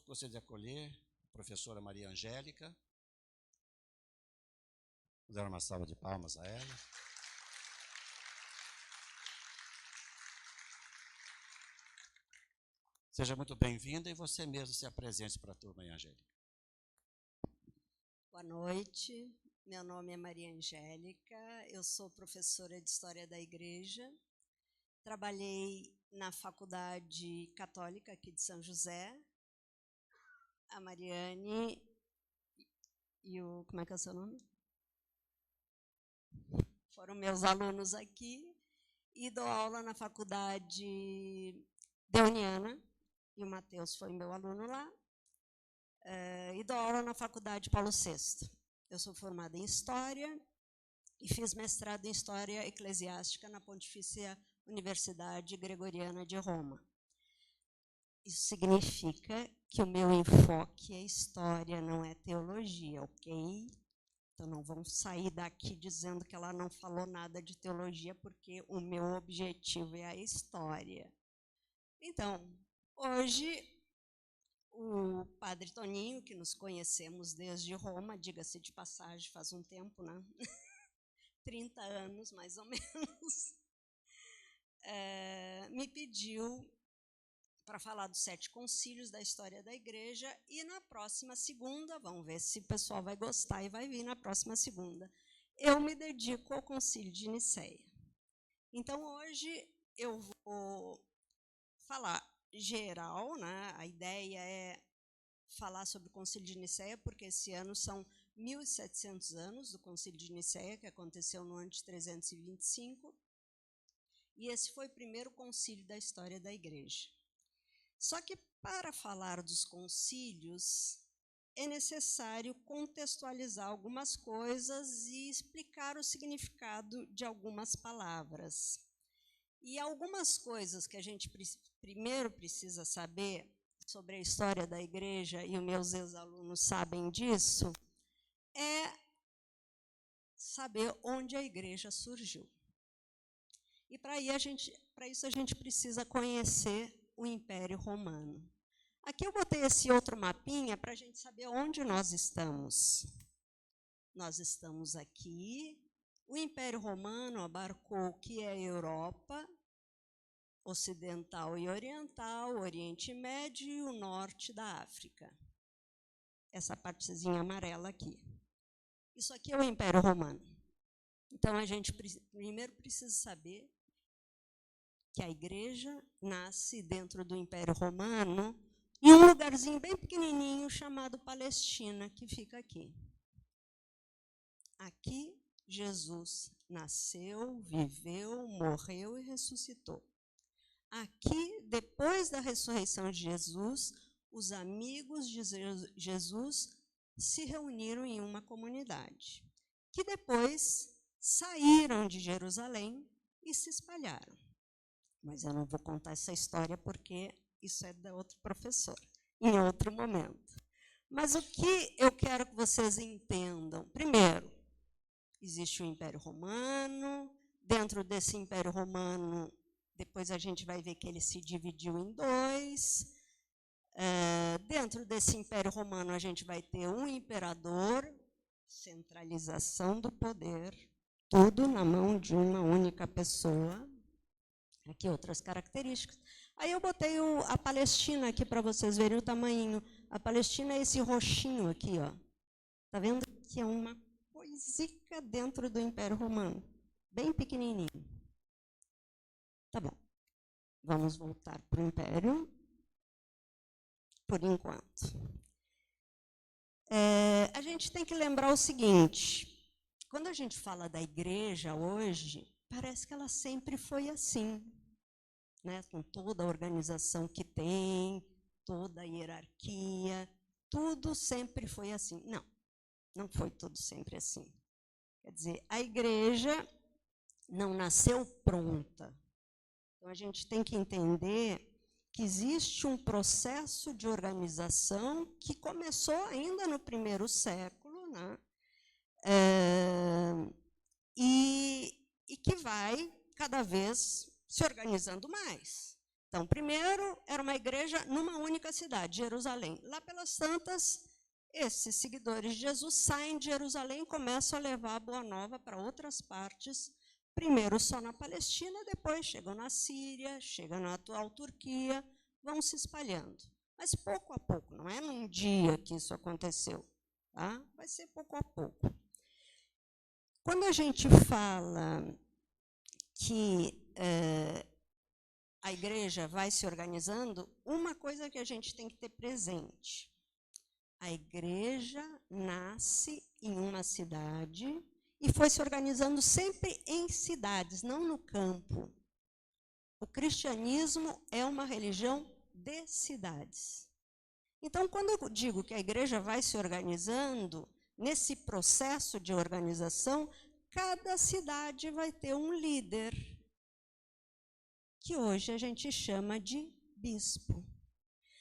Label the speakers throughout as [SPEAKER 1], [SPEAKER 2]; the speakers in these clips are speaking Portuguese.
[SPEAKER 1] gostaria de acolher a professora Maria Angélica. Vou dar uma salva de palmas a ela. Seja muito bem-vinda e você mesmo se apresente para a turma, Maria Angélica.
[SPEAKER 2] Boa noite, meu nome é Maria Angélica, eu sou professora de História da Igreja, trabalhei na Faculdade Católica aqui de São José, a Mariane e o... como é que é o seu nome? Foram meus alunos aqui, e dou aula na Faculdade Deoniana, e o Matheus foi meu aluno lá, e dou aula na Faculdade Paulo VI. Eu sou formada em História e fiz mestrado em História Eclesiástica na Pontifícia Universidade Gregoriana de Roma. Isso significa que o meu enfoque é História, não é Teologia, ok? Então, não vão sair daqui dizendo que ela não falou nada de Teologia, porque o meu objetivo é a História. Então, hoje... o padre Toninho, que nos conhecemos desde Roma, diga-se de passagem, faz um tempo, né? 30 anos, mais ou menos, me pediu para falar dos 7 concílios da história da igreja, e na próxima segunda, vamos ver se o pessoal vai gostar e vai vir na próxima segunda, eu me dedico ao concílio de Nicéia. Então, hoje eu vou falar geral, né? A ideia é falar sobre o Concílio de Nicéia, porque esse ano são 1.700 anos do Concílio de Nicéia, que aconteceu no ano de 325, e esse foi o primeiro concílio da história da Igreja. Só que, para falar dos concílios, é necessário contextualizar algumas coisas e explicar o significado de algumas palavras. E algumas coisas que a gente primeiro precisa saber sobre a história da igreja, e os meus ex-alunos sabem disso, é saber onde a igreja surgiu. E para isso a gente precisa conhecer o Império Romano. Aqui eu botei esse outro mapinha para a gente saber onde nós estamos. Nós estamos aqui. O Império Romano abarcou o que é a Europa ocidental e oriental, o Oriente Médio e o norte da África. Essa partezinha amarela aqui. Isso aqui é o Império Romano. Então, a gente primeiro precisa saber que a igreja nasce dentro do Império Romano em um lugarzinho bem pequenininho chamado Palestina, que fica aqui. Aqui, Jesus nasceu, viveu, morreu e ressuscitou. Aqui, depois da ressurreição de Jesus, os amigos de Jesus se reuniram em uma comunidade, que depois saíram de Jerusalém e se espalharam. Mas eu não vou contar essa história porque isso é da outra professora, em outro momento. Mas o que eu quero que vocês entendam? Primeiro, existe o Império Romano. Dentro desse Império Romano, depois a gente vai ver que ele se dividiu em 2. Dentro desse Império Romano, a gente vai ter um imperador, centralização do poder, tudo na mão de uma única pessoa. Aqui outras características. Aí eu botei a Palestina aqui para vocês verem o tamanho. A Palestina é esse roxinho aqui, ó. Tá vendo que é uma coisica dentro do Império Romano, bem pequenininho. Tá bom. Vamos voltar para o Império, por enquanto. A gente tem que lembrar o seguinte, quando a gente fala da igreja hoje, parece que ela sempre foi assim, né? Com toda a organização que tem, toda a hierarquia, tudo sempre foi assim. Não, não foi tudo sempre assim. Quer dizer, a igreja não nasceu pronta. Então, a gente tem que entender que existe um processo de organização que começou ainda no primeiro século, né? E que vai cada vez se organizando mais. Então, primeiro, era uma igreja numa única cidade, Jerusalém. Lá pelas tantas, esses seguidores de Jesus saem de Jerusalém e começam a levar a Boa Nova para outras partes, primeiro só na Palestina, depois chegam na Síria, chegam na atual Turquia, vão se espalhando. Mas pouco a pouco, não é num dia que isso aconteceu, tá? Vai ser pouco a pouco. Quando a gente fala que a igreja vai se organizando, uma coisa que a gente tem que ter presente: a igreja nasce em uma cidade e foi se organizando sempre em cidades, não no campo. O cristianismo é uma religião de cidades. Então, quando eu digo que a igreja vai se organizando, nesse processo de organização, cada cidade vai ter um líder, que hoje a gente chama de bispo.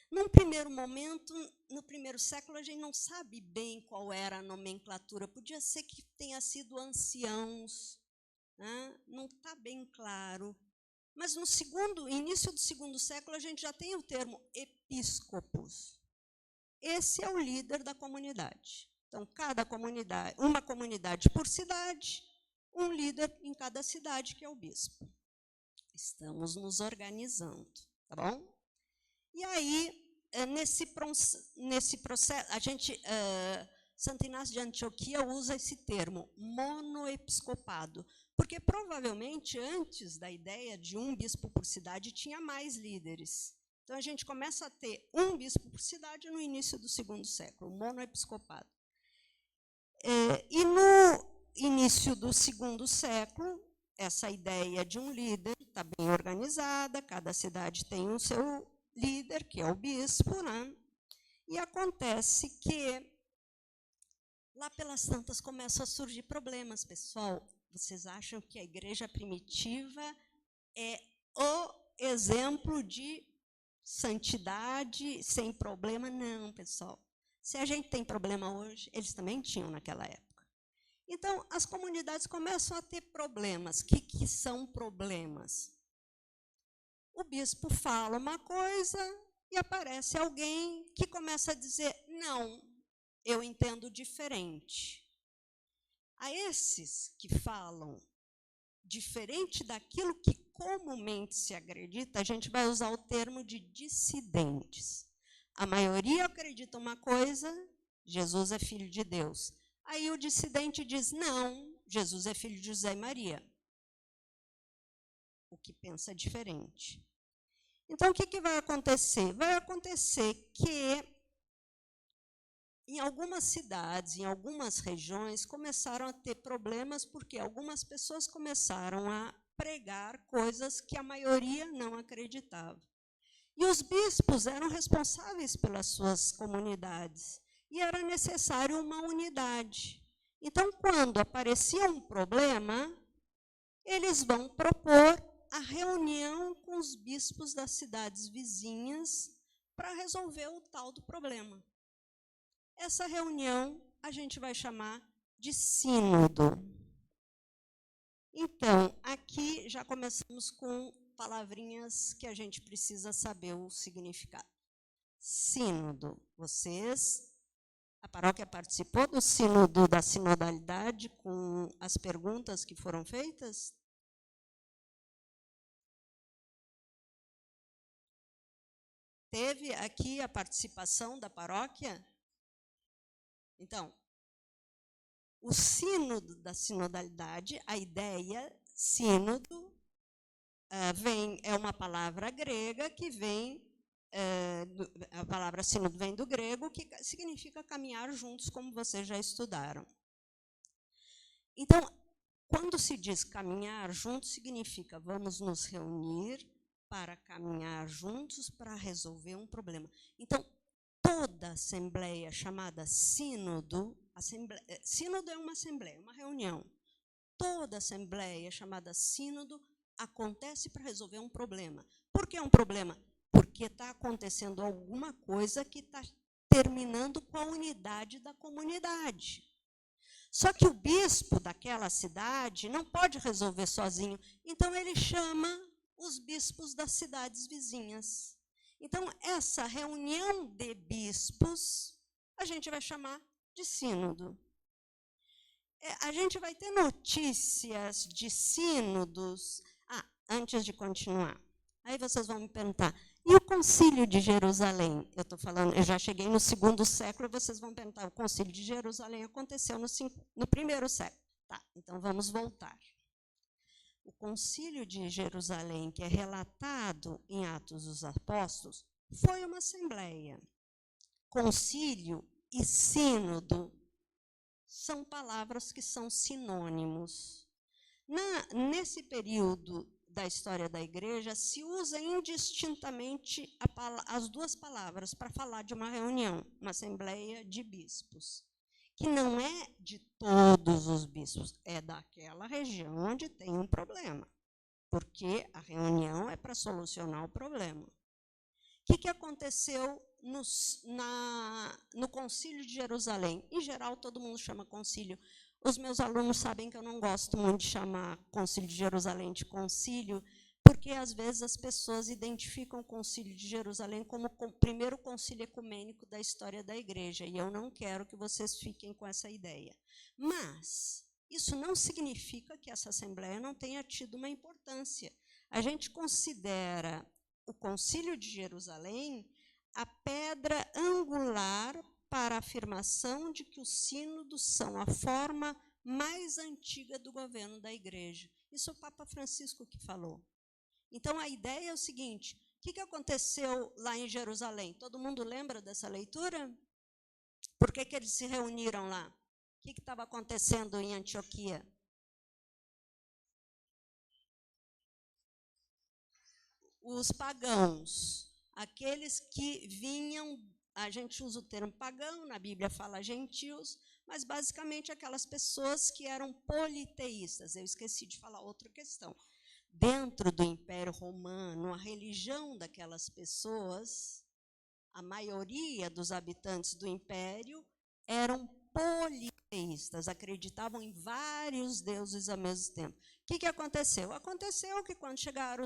[SPEAKER 2] Num primeiro momento, no primeiro século, a gente não sabe bem qual era a nomenclatura. Podia ser que tenha sido anciãos, né? Não está bem claro. Mas no início do segundo século, a gente já tem o termo episcopos. Esse é o líder da comunidade. Então, uma comunidade por cidade, um líder em cada cidade, que é o bispo. Estamos nos organizando, tá bom? E aí, nesse processo, Santo Inácio de Antioquia usa esse termo, monoepiscopado, porque provavelmente antes da ideia de um bispo por cidade tinha mais líderes. Então a gente começa a ter um bispo por cidade no início do segundo século, monoepiscopado. E no início do segundo século, essa ideia de um líder está bem organizada, cada cidade tem o seu líder, que é o bispo, né? E acontece que lá pelas tantas começam a surgir problemas, pessoal. Vocês acham que a igreja primitiva é o exemplo de santidade sem problema? Não, pessoal. Se a gente tem problema hoje, eles também tinham naquela época. Então, as comunidades começam a ter problemas. O que são problemas? O bispo fala uma coisa e aparece alguém que começa a dizer: não, eu entendo diferente. A esses que falam diferente daquilo que comumente se acredita, a gente vai usar o termo de dissidentes. A maioria acredita uma coisa: Jesus é filho de Deus. Aí o dissidente diz: não, Jesus é filho de José e Maria. O que pensa diferente. Então, o que vai acontecer? Vai acontecer que, em algumas cidades, em algumas regiões, começaram a ter problemas porque algumas pessoas começaram a pregar coisas que a maioria não acreditava. E os bispos eram responsáveis pelas suas comunidades. E era necessário uma unidade. Então, quando aparecia um problema, eles vão propor a reunião com os bispos das cidades vizinhas para resolver o tal do problema. Essa reunião a gente vai chamar de sínodo. Então, aqui já começamos com palavrinhas que a gente precisa saber o significado. Sínodo. A paróquia participou do sínodo da sinodalidade com as perguntas que foram feitas? Teve aqui a participação da paróquia? Então, o sínodo da sinodalidade, a ideia, sínodo, é uma palavra grega que vem, a palavra sínodo vem do grego, que significa caminhar juntos, como vocês já estudaram. Então, quando se diz caminhar juntos, significa vamos nos reunir para caminhar juntos para resolver um problema. Então, toda assembleia chamada sínodo, sínodo é uma assembleia, uma reunião. Toda assembleia chamada sínodo acontece para resolver um problema. Por que um problema? Porque está acontecendo alguma coisa que está terminando com a unidade da comunidade. Só que o bispo daquela cidade não pode resolver sozinho, então ele chama os bispos das cidades vizinhas. Então, essa reunião de bispos, a gente vai chamar de sínodo. A gente vai ter notícias de sínodos. Antes de continuar, aí vocês vão me perguntar, e o Concílio de Jerusalém? Eu já cheguei no 2º século, vocês vão perguntar, o Concílio de Jerusalém aconteceu no 1º século. Tá, então vamos voltar. O Concílio de Jerusalém, que é relatado em Atos dos Apóstolos, foi uma assembleia. Concílio e sínodo são palavras que são sinônimos. Nesse período da história da igreja, se usa indistintamente as duas palavras para falar de uma reunião, uma assembleia de bispos, que não é de todos os bispos, é daquela região onde tem um problema, porque a reunião é para solucionar o problema. O que aconteceu no Concílio de Jerusalém? Em geral, todo mundo chama concílio. Os meus alunos sabem que eu não gosto muito de chamar Concílio de Jerusalém de concílio, porque, às vezes, as pessoas identificam o Concílio de Jerusalém como o primeiro concílio ecumênico da história da igreja, e eu não quero que vocês fiquem com essa ideia. Mas isso não significa que essa assembleia não tenha tido uma importância. A gente considera o Concílio de Jerusalém a pedra angular para a afirmação de que os sínodos são a forma mais antiga do governo da igreja. Isso é o Papa Francisco que falou. Então, a ideia é o seguinte, o que aconteceu lá em Jerusalém? Todo mundo lembra dessa leitura? Por que eles se reuniram lá? O que estava acontecendo em Antioquia? Os pagãos, aqueles que vinham, a gente usa o termo pagão, na Bíblia fala gentios, mas basicamente aquelas pessoas que eram politeístas. Eu esqueci de falar outra questão. Dentro do Império Romano, a religião daquelas pessoas, a maioria dos habitantes do Império eram politeístas, acreditavam em vários deuses ao mesmo tempo. O que aconteceu? Aconteceu que quando chegaram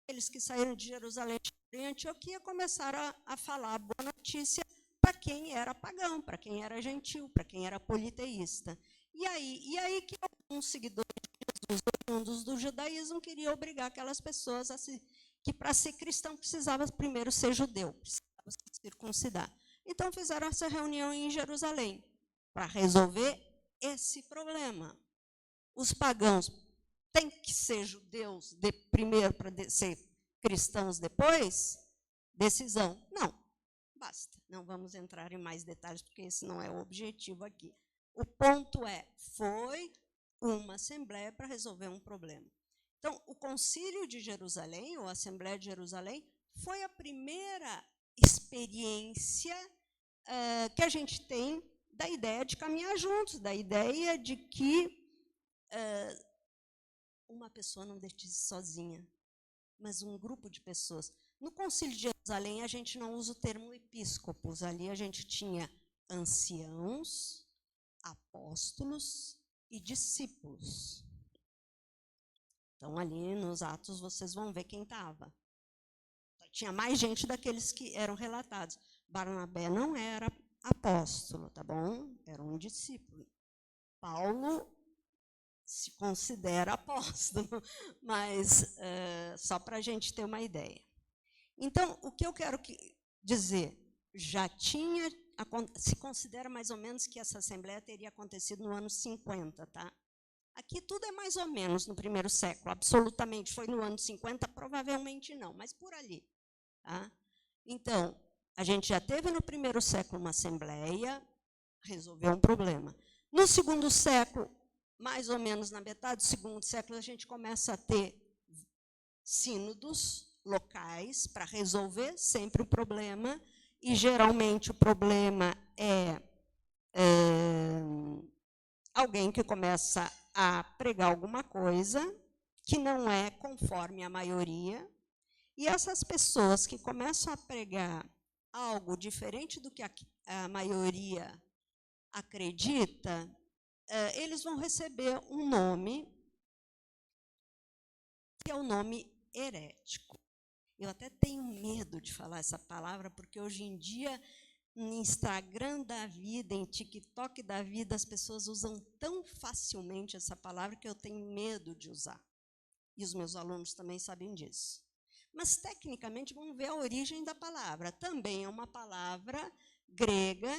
[SPEAKER 2] aqueles que saíram de Jerusalém em Antioquia, começaram a falar a boa notícia para quem era pagão, para quem era gentil, para quem era politeísta. E aí que alguns seguidores de Jesus, oriundos do judaísmo, queriam obrigar aquelas pessoas que para ser cristão precisava primeiro ser judeu, precisava se circuncidar. Então fizeram essa reunião em Jerusalém para resolver esse problema. Os pagãos têm que ser judeus primeiro para ser cristãos depois? Decisão, não. Basta. Não vamos entrar em mais detalhes, porque esse não é o objetivo aqui. O ponto foi uma assembleia para resolver um problema. Então, o Concílio de Jerusalém, ou a Assembleia de Jerusalém, foi a primeira experiência que a gente tem da ideia de caminhar juntos, da ideia de que uma pessoa não decide sozinha, mas um grupo de pessoas. No Concílio de Jerusalém, a gente não usa o termo episcopos. Ali a gente tinha anciãos, apóstolos e discípulos. Então, ali nos Atos, vocês vão ver quem estava. Tinha mais gente daqueles que eram relatados. Barnabé não era apóstolo, tá bom? Era um discípulo. Paulo se considera apóstolo, mas só para a gente ter uma ideia. Então, o que eu quero dizer, se considera mais ou menos que essa assembleia teria acontecido no ano 50, tá? Aqui tudo é mais ou menos no 1º século, absolutamente. Foi no ano 50? Provavelmente não, mas por ali. Tá? Então, a gente já teve no 1º século uma assembleia, resolveu um problema. No 2º século, mais ou menos na metade do 2º século, a gente começa a ter sínodos locais para resolver sempre o problema, e geralmente o problema é alguém que começa a pregar alguma coisa que não é conforme a maioria, e essas pessoas que começam a pregar algo diferente do que a maioria acredita, eles vão receber um nome, que é o nome herético. Eu até tenho medo de falar essa palavra, porque hoje em dia, no Instagram da vida, em TikTok da vida, as pessoas usam tão facilmente essa palavra que eu tenho medo de usar. E os meus alunos também sabem disso. Mas, tecnicamente, vamos ver a origem da palavra. Também é uma palavra grega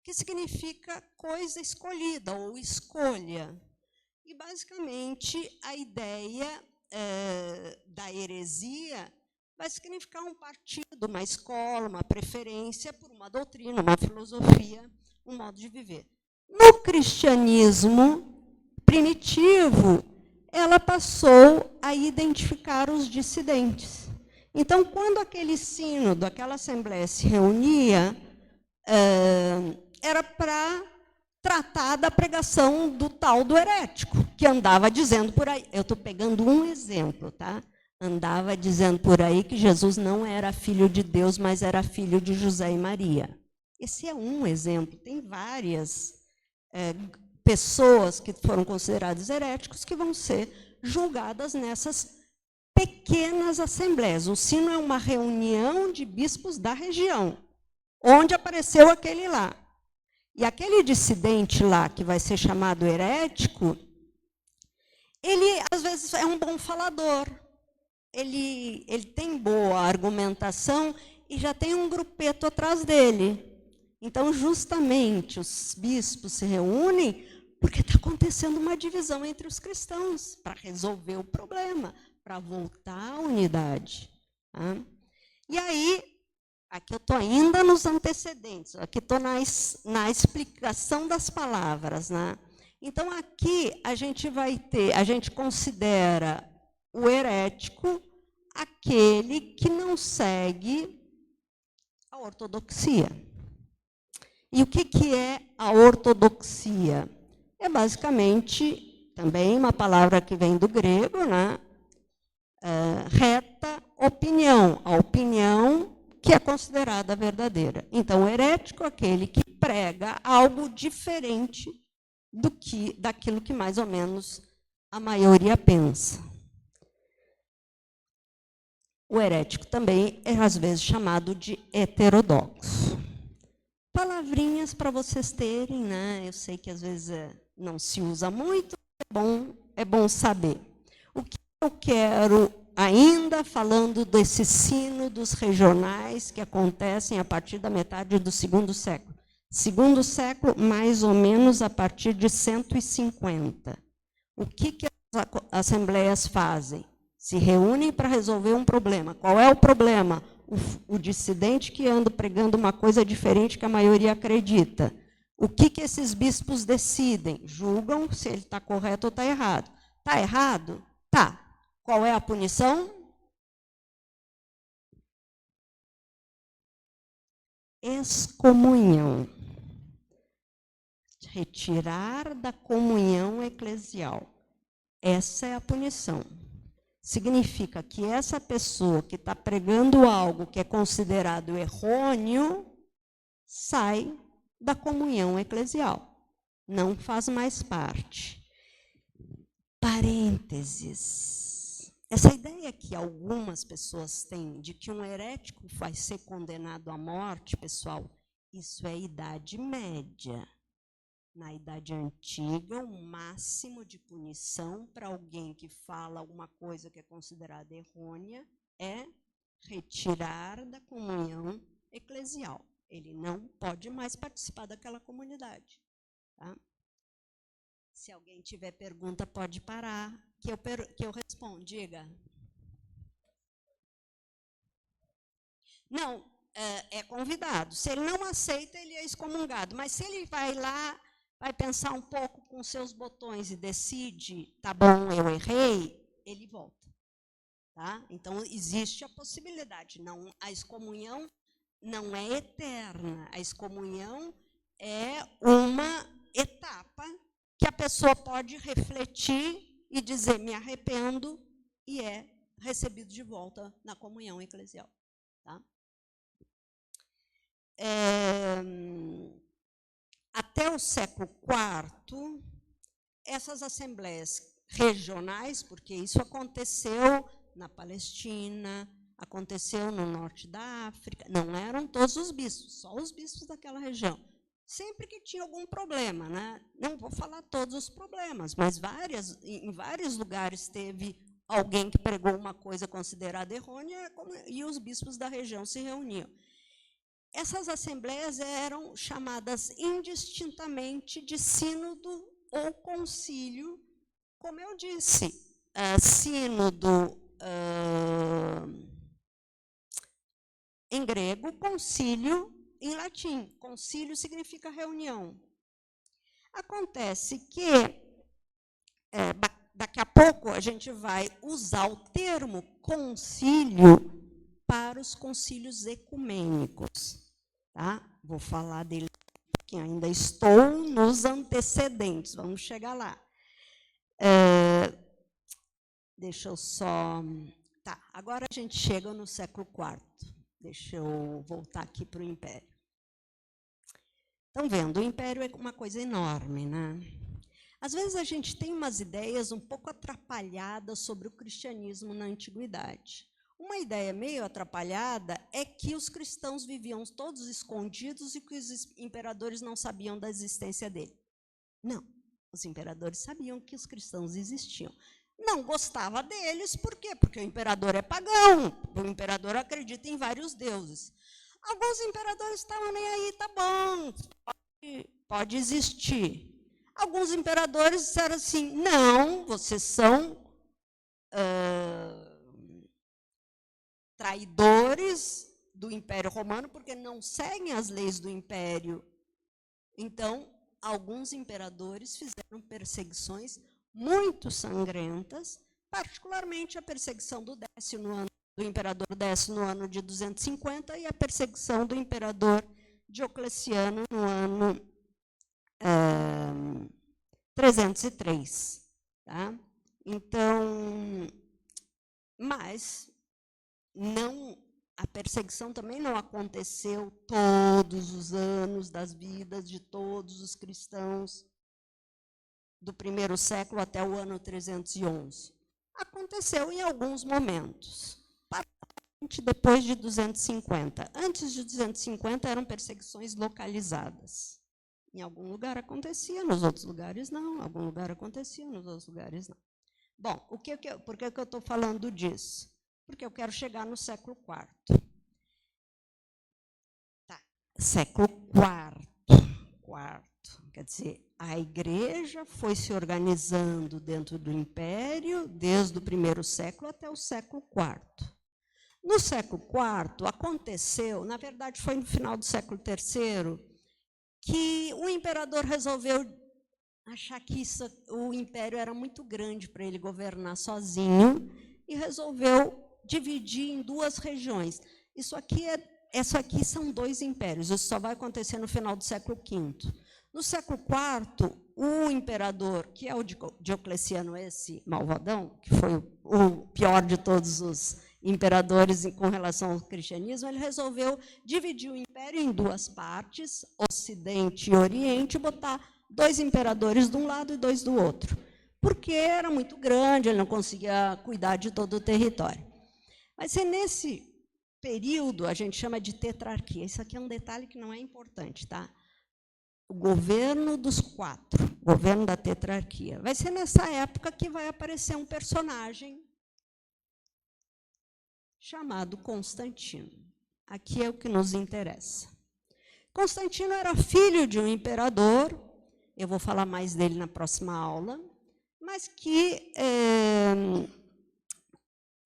[SPEAKER 2] que significa coisa escolhida ou escolha. E, basicamente, a ideia da heresia vai significar um partido, uma escola, uma preferência por uma doutrina, uma filosofia, um modo de viver. No cristianismo primitivo, ela passou a identificar os dissidentes. Então, quando aquele sínodo, aquela assembleia se reunia, era para tratar da pregação do tal do herético, que andava dizendo por aí. Eu estou pegando um exemplo, tá? Andava dizendo por aí que Jesus não era filho de Deus, mas era filho de José e Maria. Esse é um exemplo. Tem várias pessoas que foram consideradas heréticos que vão ser julgadas nessas pequenas assembleias. O sino é uma reunião de bispos da região, onde apareceu aquele lá. E aquele dissidente lá, que vai ser chamado herético, ele, às vezes, é um bom falador. Ele tem boa argumentação e já tem um grupeto atrás dele. Então, justamente, os bispos se reúnem porque está acontecendo uma divisão entre os cristãos para resolver o problema, para voltar à unidade. Tá? E aí, aqui eu estou ainda nos antecedentes, aqui estou na explicação das palavras. Né? Então, aqui a gente considera o herético aquele que não segue a ortodoxia. E o que é a ortodoxia? É basicamente também uma palavra que vem do grego, né? Reta opinião, a opinião que é considerada verdadeira. Então, o herético é aquele que prega algo diferente daquilo que mais ou menos a maioria pensa. O herético também é, às vezes, chamado de heterodoxo. Palavrinhas para vocês terem, né? Eu sei que, às vezes, não se usa muito, é bom saber. O que eu quero, ainda falando desses sínodos regionais que acontecem a partir da metade do segundo século. Segundo século, mais ou menos a partir de 150. O que as assembleias fazem? Se reúnem para resolver um problema. Qual é o problema? O dissidente que anda pregando uma coisa diferente que a maioria acredita. O que esses bispos decidem? Julgam se ele está correto ou está errado. Está errado? Tá. Qual é a punição? Excomunhão. Retirar da comunhão eclesial. Essa é a punição. Significa que essa pessoa que está pregando algo que é considerado errôneo, sai da comunhão eclesial. Não faz mais parte. Parênteses. Essa ideia que algumas pessoas têm de que um herético vai ser condenado à morte, pessoal, isso é Idade Média. Na Idade Antiga, o máximo de punição para alguém que fala alguma coisa que é considerada errônea é retirar da comunhão eclesial. Ele não pode mais participar daquela comunidade. Tá? Se alguém tiver pergunta, pode parar, que eu respondo. Diga. Não, é convidado. Se ele não aceita, ele é excomungado. Mas se ele vai lá, vai pensar um pouco com seus botões e decide, tá bom, eu errei, ele volta. Tá? Então, existe a possibilidade. Não, a excomunhão não é eterna. A excomunhão é uma etapa que a pessoa pode refletir e dizer, me arrependo, e é recebido de volta na comunhão eclesial. Tá? Até o século IV, essas assembleias regionais, porque isso aconteceu na Palestina, aconteceu no norte da África. Não eram todos os bispos, só os bispos daquela região. Sempre que tinha algum problema, né? Não vou falar todos os problemas, mas em vários lugares teve alguém que pregou uma coisa considerada errônea e os bispos da região se reuniam. Essas assembleias eram chamadas indistintamente de sínodo ou concílio, como eu disse, sínodo em grego, concílio em latim. Concílio significa reunião. Acontece que, daqui a pouco, a gente vai usar o termo concílio para os concílios ecumênicos. Tá? Vou falar dele, porque ainda estou nos antecedentes, vamos chegar lá. Deixa eu só... Tá, agora a gente chega no século IV. Deixa eu voltar aqui para o Império. Estão vendo, o Império é uma coisa enorme, né? Às vezes a gente tem umas ideias um pouco atrapalhadas sobre o cristianismo na antiguidade. Uma ideia meio atrapalhada é que os cristãos viviam todos escondidos e que os imperadores não sabiam da existência dele. Não, os imperadores sabiam que os cristãos existiam. Não gostava deles, por quê? Porque o imperador é pagão, o imperador acredita em vários deuses. Alguns imperadores estavam nem aí, tá bom, pode existir. Alguns imperadores disseram assim, não, vocês são traidores do Império Romano, porque não seguem as leis do Império. Então, alguns imperadores fizeram perseguições muito sangrentas, particularmente a perseguição do imperador Décio no ano de 250 e a perseguição do imperador Diocleciano no ano 303. Tá? Então, mas a perseguição também não aconteceu todos os anos das vidas de todos os cristãos do primeiro século até o ano 311. Aconteceu em alguns momentos, depois de 250. Antes de 250 eram perseguições localizadas. Em algum lugar acontecia, nos outros lugares não. Em algum lugar acontecia, nos outros lugares não. Bom, por que eu estou falando disso? Porque eu quero chegar no século IV. Tá. Século IV. Quer dizer, a igreja foi se organizando dentro do império desde o primeiro século até o século IV. No século IV, aconteceu, na verdade foi no final do século III, que o imperador resolveu achar que o império era muito grande para ele governar sozinho e resolveu dividir em duas regiões. Isso aqui são dois impérios, isso só vai acontecer no final do século V. No século IV, o imperador, que é o Diocleciano, esse malvadão, que foi o pior de todos os imperadores com relação ao cristianismo, ele resolveu dividir o império em duas partes, Ocidente e Oriente, e botar dois imperadores de um lado e dois do outro, porque era muito grande, ele não conseguia cuidar de todo o território. Mas nesse período, a gente chama de tetrarquia. Isso aqui é um detalhe que não é importante, tá? O governo dos quatro, governo da tetrarquia. Vai ser nessa época que vai aparecer um personagem chamado Constantino. Aqui é o que nos interessa. Constantino era filho de um imperador, eu vou falar mais dele na próxima aula, mas que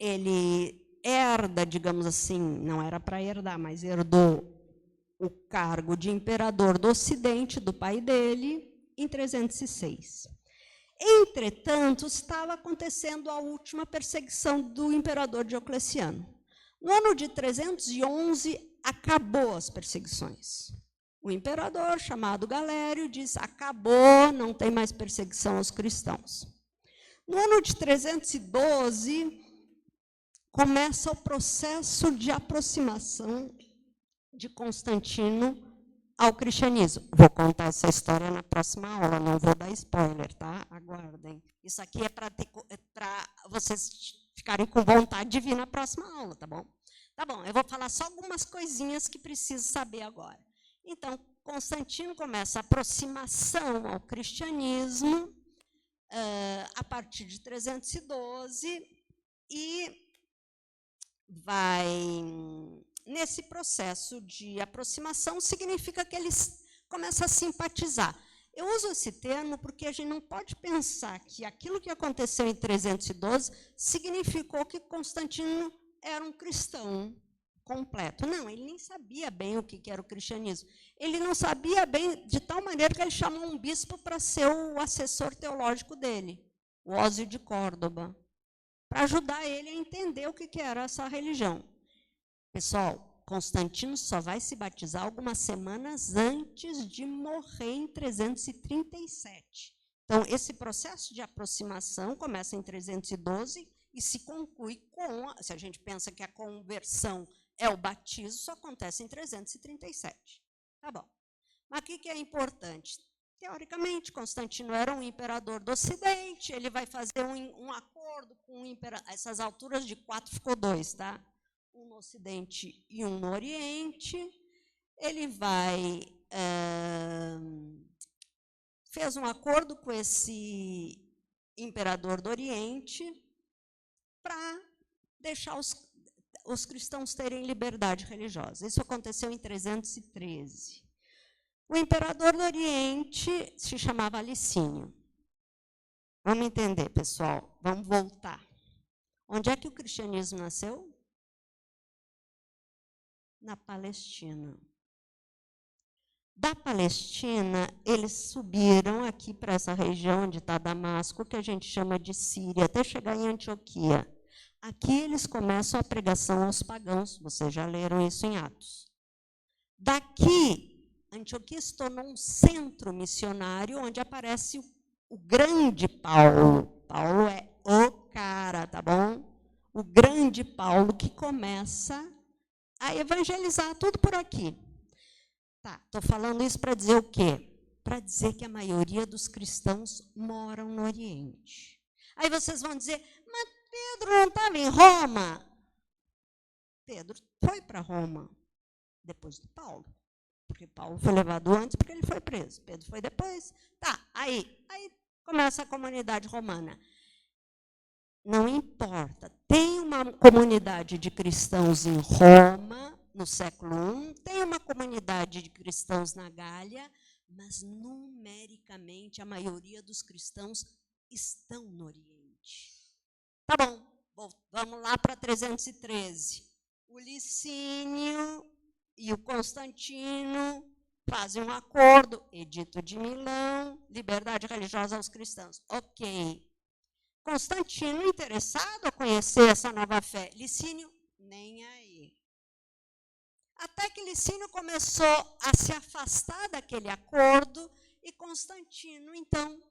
[SPEAKER 2] ele herda, digamos assim, não era para herdar, mas herdou o cargo de imperador do Ocidente, do pai dele, em 306. Entretanto, estava acontecendo a última perseguição do imperador Diocleciano. No ano de 311, acabou as perseguições. O imperador, chamado Galério, diz, acabou, não tem mais perseguição aos cristãos. No ano de 312, começa o processo de aproximação de Constantino ao cristianismo. Vou contar essa história na próxima aula, não vou dar spoiler, tá? Aguardem. Isso aqui é para vocês ficarem com vontade de vir na próxima aula, tá bom? Tá bom, eu vou falar só algumas coisinhas que preciso saber agora. Então, Constantino começa a aproximação ao cristianismo a partir de 312 e vai, nesse processo de aproximação, significa que eles começam a simpatizar. Eu uso esse termo porque a gente não pode pensar que aquilo que aconteceu em 312 significou que Constantino era um cristão completo. Não, ele nem sabia bem o que era o cristianismo. Ele não sabia bem, de tal maneira que ele chamou um bispo para ser o assessor teológico dele, o Ósio de Córdoba, para ajudar ele a entender o que era essa religião. Pessoal, Constantino só vai se batizar algumas semanas antes de morrer em 337. Então, esse processo de aproximação começa em 312 e se conclui com, se a gente pensa que a conversão é o batismo, isso acontece em 337. Tá bom. Mas o que é importante? Teoricamente, Constantino era um imperador do Ocidente, ele vai fazer um acordo com essas alturas de 4 ficou 2, tá? Um no Ocidente e um no Oriente. Ele fez um acordo com esse imperador do Oriente para deixar os cristãos terem liberdade religiosa. Isso aconteceu em 313. O imperador do Oriente se chamava Licínio. Vamos entender, pessoal. Vamos voltar. Onde é que o cristianismo nasceu? Na Palestina. Da Palestina, eles subiram aqui para essa região onde está Damasco, que a gente chama de Síria, até chegar em Antioquia. Aqui eles começam a pregação aos pagãos, vocês já leram isso em Atos. Daqui, Antioquia se tornou um centro missionário, onde aparece o grande Paulo. Paulo é o cara, tá bom? O grande Paulo que começa a evangelizar tudo por aqui. Tá, estou falando isso para dizer o quê? Para dizer que a maioria dos cristãos moram no Oriente. Aí vocês vão dizer, mas Pedro não estava em Roma? Pedro foi para Roma depois de Paulo. Porque Paulo foi levado antes, porque ele foi preso. Pedro foi depois. Tá, aí começa a comunidade romana. Não importa. Tem uma comunidade de cristãos em Roma, no século I, tem uma comunidade de cristãos na Gália, mas numericamente a maioria dos cristãos estão no Oriente. Tá bom, vamos lá para 313. O Licínio e o Constantino fazem um acordo, Edito de Milão, liberdade religiosa aos cristãos. Ok. Constantino interessado a conhecer essa nova fé. Licínio, nem aí. Até que Licínio começou a se afastar daquele acordo e Constantino, então,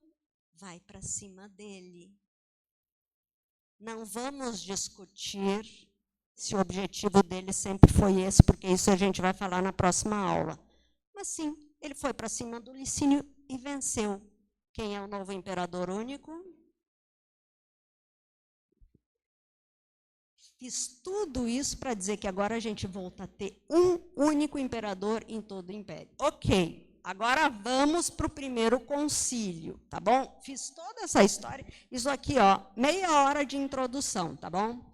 [SPEAKER 2] vai para cima dele. Não vamos discutir se o objetivo dele sempre foi esse, porque isso a gente vai falar na próxima aula. Mas sim, ele foi para cima do Licínio e venceu. Quem é o novo imperador único? Fiz tudo isso para dizer que agora a gente volta a ter um único imperador em todo o império. Ok, agora vamos para o primeiro concílio, tá bom? Fiz toda essa história, isso aqui, ó, meia hora de introdução, tá bom?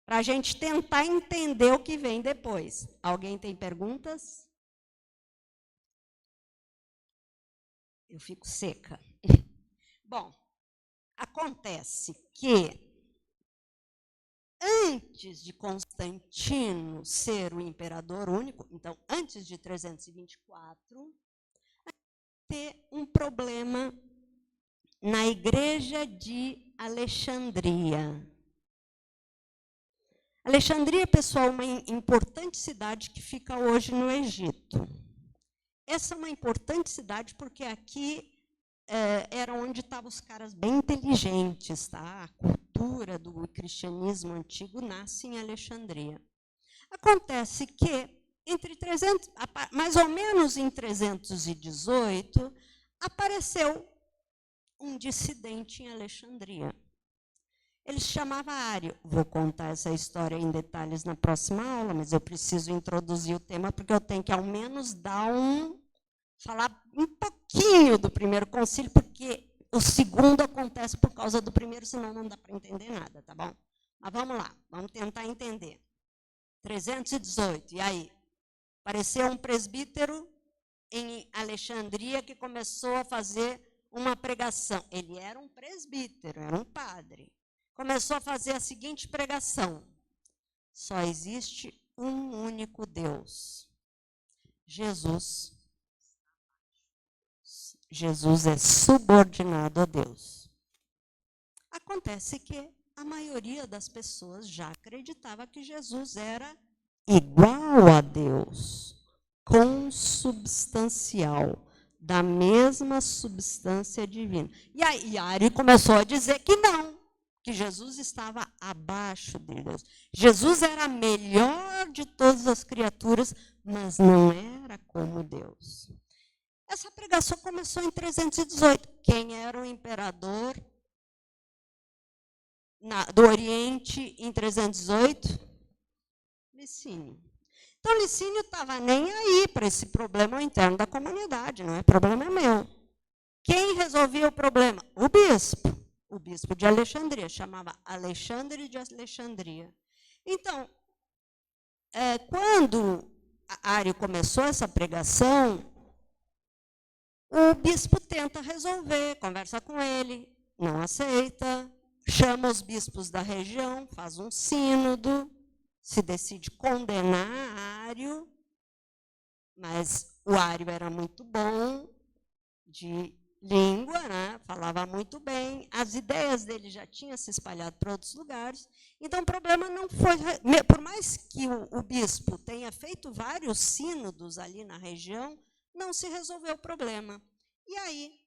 [SPEAKER 2] Para a gente tentar entender o que vem depois. Alguém tem perguntas? Eu fico seca. Bom, acontece que antes de Constantino ser o imperador único, então, antes de 324, ter um problema na igreja de Alexandria. Alexandria, pessoal, é uma importante cidade que fica hoje no Egito. Essa é uma importante cidade porque aqui era onde estavam os caras bem inteligentes, tá? A cultura do cristianismo antigo nasce em Alexandria. Acontece que, mais ou menos em 318, apareceu um dissidente em Alexandria. Ele se chamava Ário. Vou contar essa história em detalhes na próxima aula, mas eu preciso introduzir o tema, porque eu tenho que, ao menos, falar um pouquinho do primeiro concílio, porque o segundo acontece por causa do primeiro, senão não dá para entender nada, tá bom? Mas vamos lá, vamos tentar entender. 318, e aí? Apareceu um presbítero em Alexandria que começou a fazer uma pregação. Ele era um presbítero, era um padre. Começou a fazer a seguinte pregação: só existe um único Deus, Jesus. Jesus é subordinado a Deus. Acontece que a maioria das pessoas já acreditava que Jesus era igual a Deus, consubstancial, da mesma substância divina. E aí Ari começou a dizer que não, que Jesus estava abaixo de Deus. Jesus era a melhor de todas as criaturas, mas não era como Deus. Essa pregação começou em 318. Quem era o imperador do Oriente em 318? Licínio. Então, Licínio estava nem aí para esse problema interno da comunidade, não é problema meu. Quem resolvia o problema? O bispo de Alexandria, chamava Alexandre de Alexandria. Então, quando Ário começou essa pregação, o bispo tenta resolver, conversa com ele, não aceita, chama os bispos da região, faz um sínodo, se decide condenar Ário, mas o Ário era muito bom de língua, né? Falava muito bem, as ideias dele já tinham se espalhado para outros lugares, então o problema não foi, por mais que o bispo tenha feito vários sínodos ali na região, não se resolveu o problema. E aí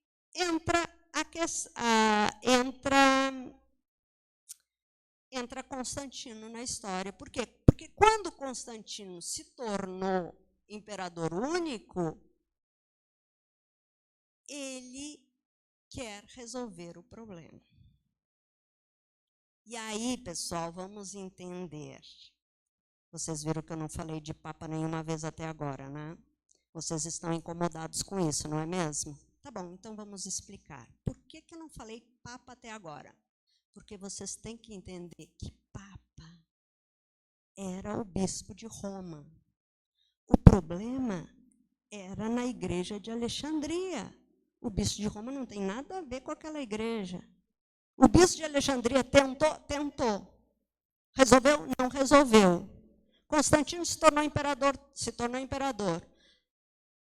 [SPEAKER 2] entra Constantino na história. Por quê? Porque quando Constantino se tornou imperador único, ele quer resolver o problema. E aí, pessoal, vamos entender. Vocês viram que eu não falei de Papa nenhuma vez até agora, né? Vocês estão incomodados com isso, não é mesmo? Tá bom, então vamos explicar. Por que eu não falei Papa até agora? Porque vocês têm que entender que Papa era o bispo de Roma. O problema era na igreja de Alexandria. O bispo de Roma não tem nada a ver com aquela igreja. O bispo de Alexandria tentou. Resolveu? Não resolveu. Constantino se tornou imperador.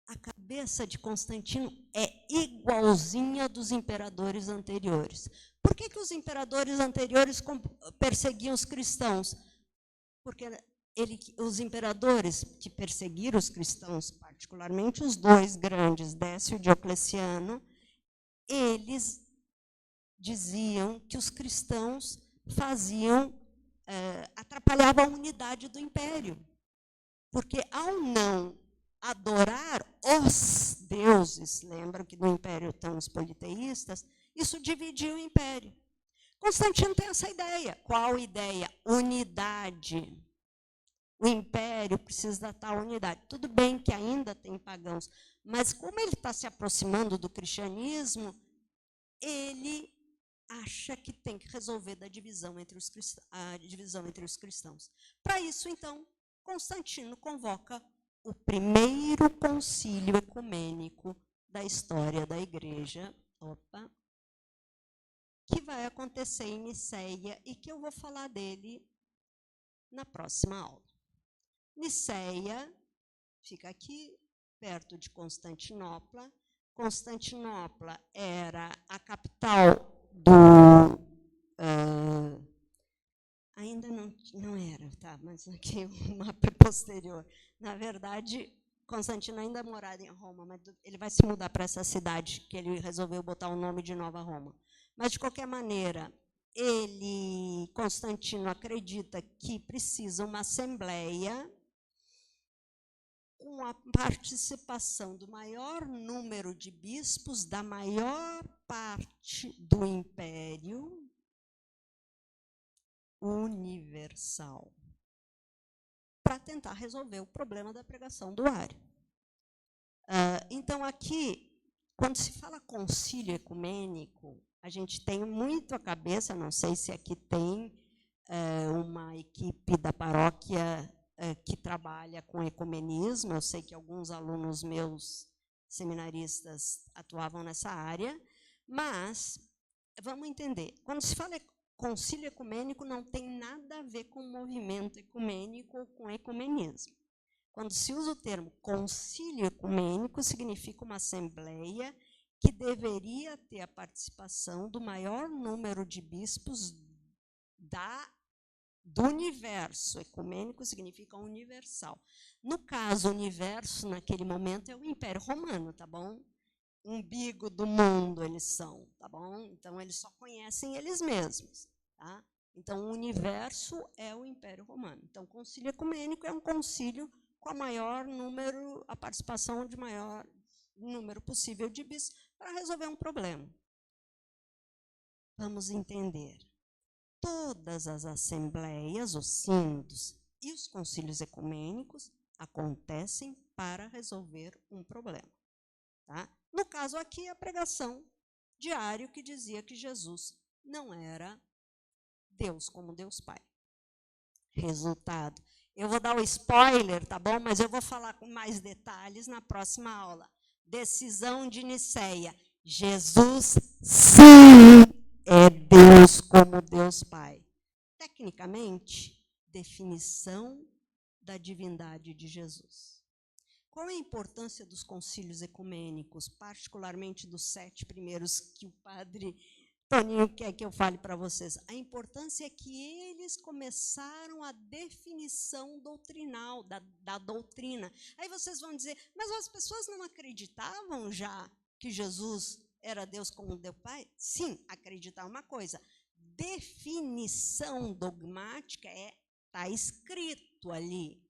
[SPEAKER 2] A cabeça de Constantino é igualzinha dos imperadores anteriores. Por que os imperadores anteriores perseguiam os cristãos? Porque os imperadores que perseguiram os cristãos, particularmente os dois grandes, Décio e Diocleciano, eles diziam que os cristãos atrapalhavam a unidade do império. Porque ao não adorar os deuses, lembram que no império estão os politeístas, isso dividiu o império. Constantino tem essa ideia. Qual ideia? Unidade. O império precisa da tal unidade. Tudo bem que ainda tem pagãos, mas como ele está se aproximando do cristianismo, ele acha que tem que resolver a divisão entre os cristãos. Para isso, então, Constantino convoca o primeiro concílio ecumênico da história da igreja, que vai acontecer em Niceia e que eu vou falar dele na próxima aula. Niceia fica aqui, perto de Constantinopla. Constantinopla era a capital ainda não era, tá? Mas aqui o mapa é posterior. Na verdade, Constantino ainda morava em Roma, mas ele vai se mudar para essa cidade, que ele resolveu botar o nome de Nova Roma. Mas, de qualquer maneira, Constantino acredita que precisa uma assembleia com a participação do maior número de bispos da maior parte do império, universal, para tentar resolver o problema da pregação do Ário. Então, aqui, quando se fala concílio ecumênico, a gente tem muito a cabeça, não sei se aqui tem uma equipe da paróquia que trabalha com ecumenismo, eu sei que alguns alunos meus seminaristas atuavam nessa área, mas vamos entender, quando se fala concílio ecumênico, não tem nada a ver com movimento ecumênico ou com ecumenismo. Quando se usa o termo concílio ecumênico, significa uma assembleia que deveria ter a participação do maior número de bispos do universo. Ecumênico significa universal. No caso, o universo, naquele momento, é o Império Romano, tá bom? Umbigo do mundo eles são, tá bom? Então, eles só conhecem eles mesmos, tá? Então, o universo é o Império Romano. Então, o concílio ecumênico é um concílio com a participação de maior número possível de bispos para resolver um problema. Vamos entender. Todas as assembleias, os sínodos e os concílios ecumênicos acontecem para resolver um problema. Tá? No caso aqui, a pregação de Ário, que dizia que Jesus não era Deus como Deus Pai. Resultado. Eu vou dar o spoiler, tá bom? Mas eu vou falar com mais detalhes na próxima aula. Decisão de Nicéia. Jesus, sim, é Deus como Deus Pai. Tecnicamente, definição da divindade de Jesus. Qual é a importância dos concílios ecumênicos, particularmente dos 7 primeiros que o padre Toninho quer que eu fale para vocês? A importância é que eles começaram a definição doutrinal, da doutrina. Aí vocês vão dizer, mas as pessoas não acreditavam já que Jesus era Deus como Deus Pai? Sim, acreditar uma coisa. Definição dogmática está escrito ali.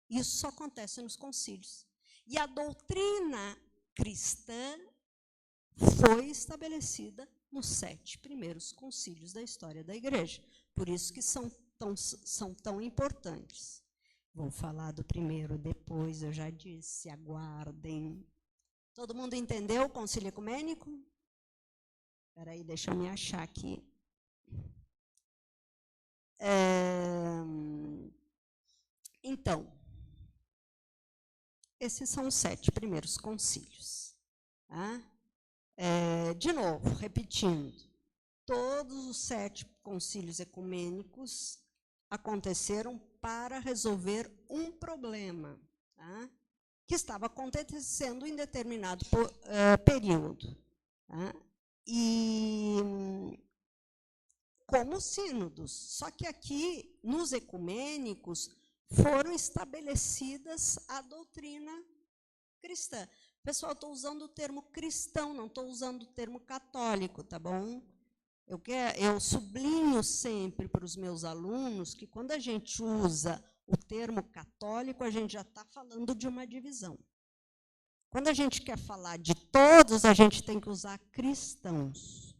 [SPEAKER 2] Isso só acontece nos concílios. E a doutrina cristã foi estabelecida nos 7 primeiros concílios da história da igreja. Por isso que são tão importantes. Vou falar do primeiro depois, eu já disse, aguardem. Todo mundo entendeu o concílio ecumênico? Espera aí, deixa eu me achar aqui. Então, esses são os 7 primeiros concílios. Tá? De novo, repetindo, todos os 7 concílios ecumênicos aconteceram para resolver um problema, tá? Que estava acontecendo em determinado período. Tá? E como sínodos. Só que aqui, nos ecumênicos, foram estabelecidas a doutrina cristã. Pessoal, estou usando o termo cristão, não estou usando o termo católico, tá bom? Eu sublinho sempre para os meus alunos que quando a gente usa o termo católico, a gente já está falando de uma divisão. Quando a gente quer falar de todos, a gente tem que usar cristãos.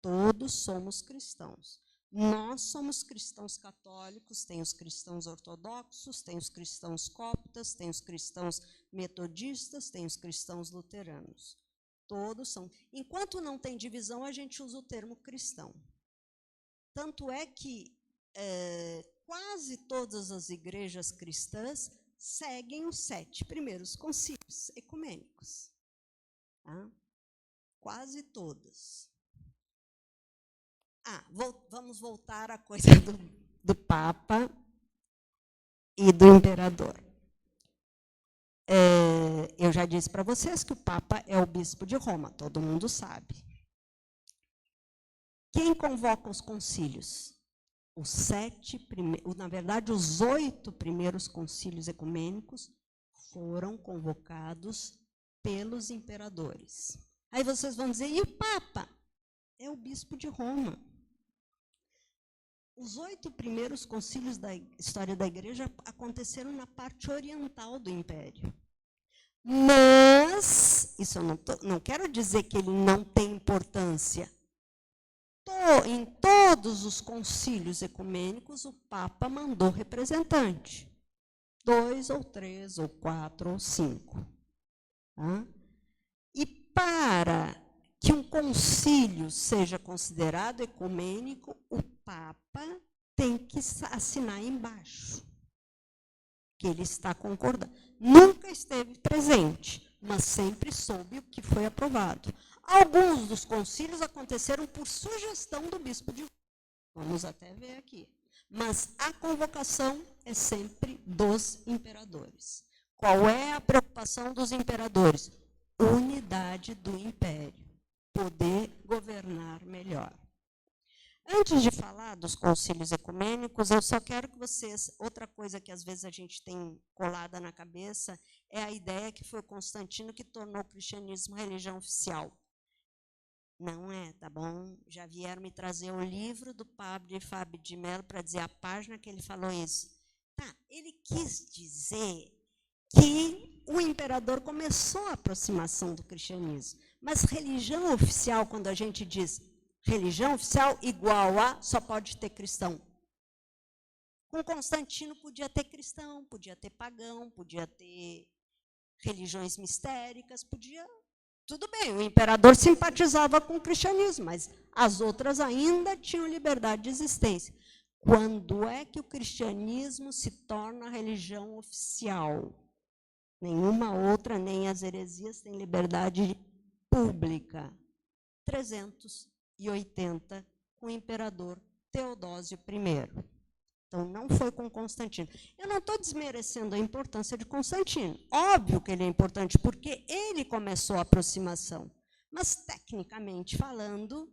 [SPEAKER 2] Todos somos cristãos. Nós somos cristãos católicos, tem os cristãos ortodoxos, tem os cristãos coptas, tem os cristãos metodistas, tem os cristãos luteranos. Todos são. Enquanto não tem divisão, a gente usa o termo cristão. Tanto é que quase todas as igrejas cristãs seguem os 7 primeiros concílios ecumênicos. Tá? Quase todas. Vamos voltar à coisa do Papa e do Imperador. Eu já disse para vocês que o Papa é o bispo de Roma, todo mundo sabe. Quem convoca os concílios? Na verdade, os 8 primeiros concílios ecumênicos foram convocados pelos imperadores. Aí vocês vão dizer, e o Papa? É o bispo de Roma. Os 8 primeiros concílios da história da igreja aconteceram na parte oriental do império. Mas, isso eu não quero dizer que ele não tem importância. Em todos os concílios ecumênicos, o Papa mandou representante. 2 ou 3 ou 4 ou 5. Tá? E para que um concílio seja considerado ecumênico, o Papa tem que assinar embaixo que ele está concordando. Nunca esteve presente, mas sempre soube o que foi aprovado. Alguns dos concílios aconteceram por sugestão do bispo de Roma. Vamos até ver aqui. Mas a convocação é sempre dos imperadores. Qual é a preocupação dos imperadores? Unidade do império. Poder governar melhor. Antes de falar dos concílios ecumênicos, eu só quero que vocês... Outra coisa que às vezes a gente tem colada na cabeça é a ideia que foi Constantino que tornou o cristianismo religião oficial. Não é, tá bom? Já vieram me trazer o livro do padre Fábio de Mello para dizer a página que ele falou isso. Tá, ele quis dizer que o imperador começou a aproximação do cristianismo. Mas religião oficial, quando a gente diz religião oficial igual a só pode ter cristão. Com Constantino podia ter cristão, podia ter pagão, podia ter religiões mistéricas, podia... Tudo bem, o imperador simpatizava com o cristianismo, mas as outras ainda tinham liberdade de existência. Quando é que o cristianismo se torna religião oficial? Nenhuma outra, nem as heresias, têm liberdade pública. 380, com o imperador Teodósio I. Então, não foi com Constantino. Eu não estou desmerecendo a importância de Constantino. Óbvio que ele é importante, porque ele começou a aproximação. Mas, tecnicamente falando,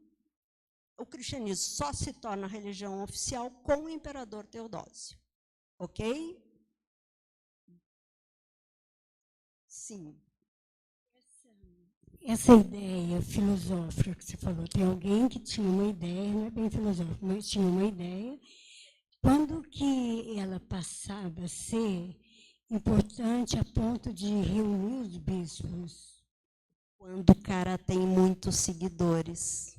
[SPEAKER 2] o cristianismo só se torna religião oficial com o imperador Teodósio. Ok? Sim.
[SPEAKER 3] Essa ideia filosófica que você falou, tem alguém que tinha uma ideia, não é bem filosófica, mas tinha uma ideia. Quando que ela passava a ser importante a ponto de reunir os bispos?
[SPEAKER 2] Quando o cara tem muitos seguidores.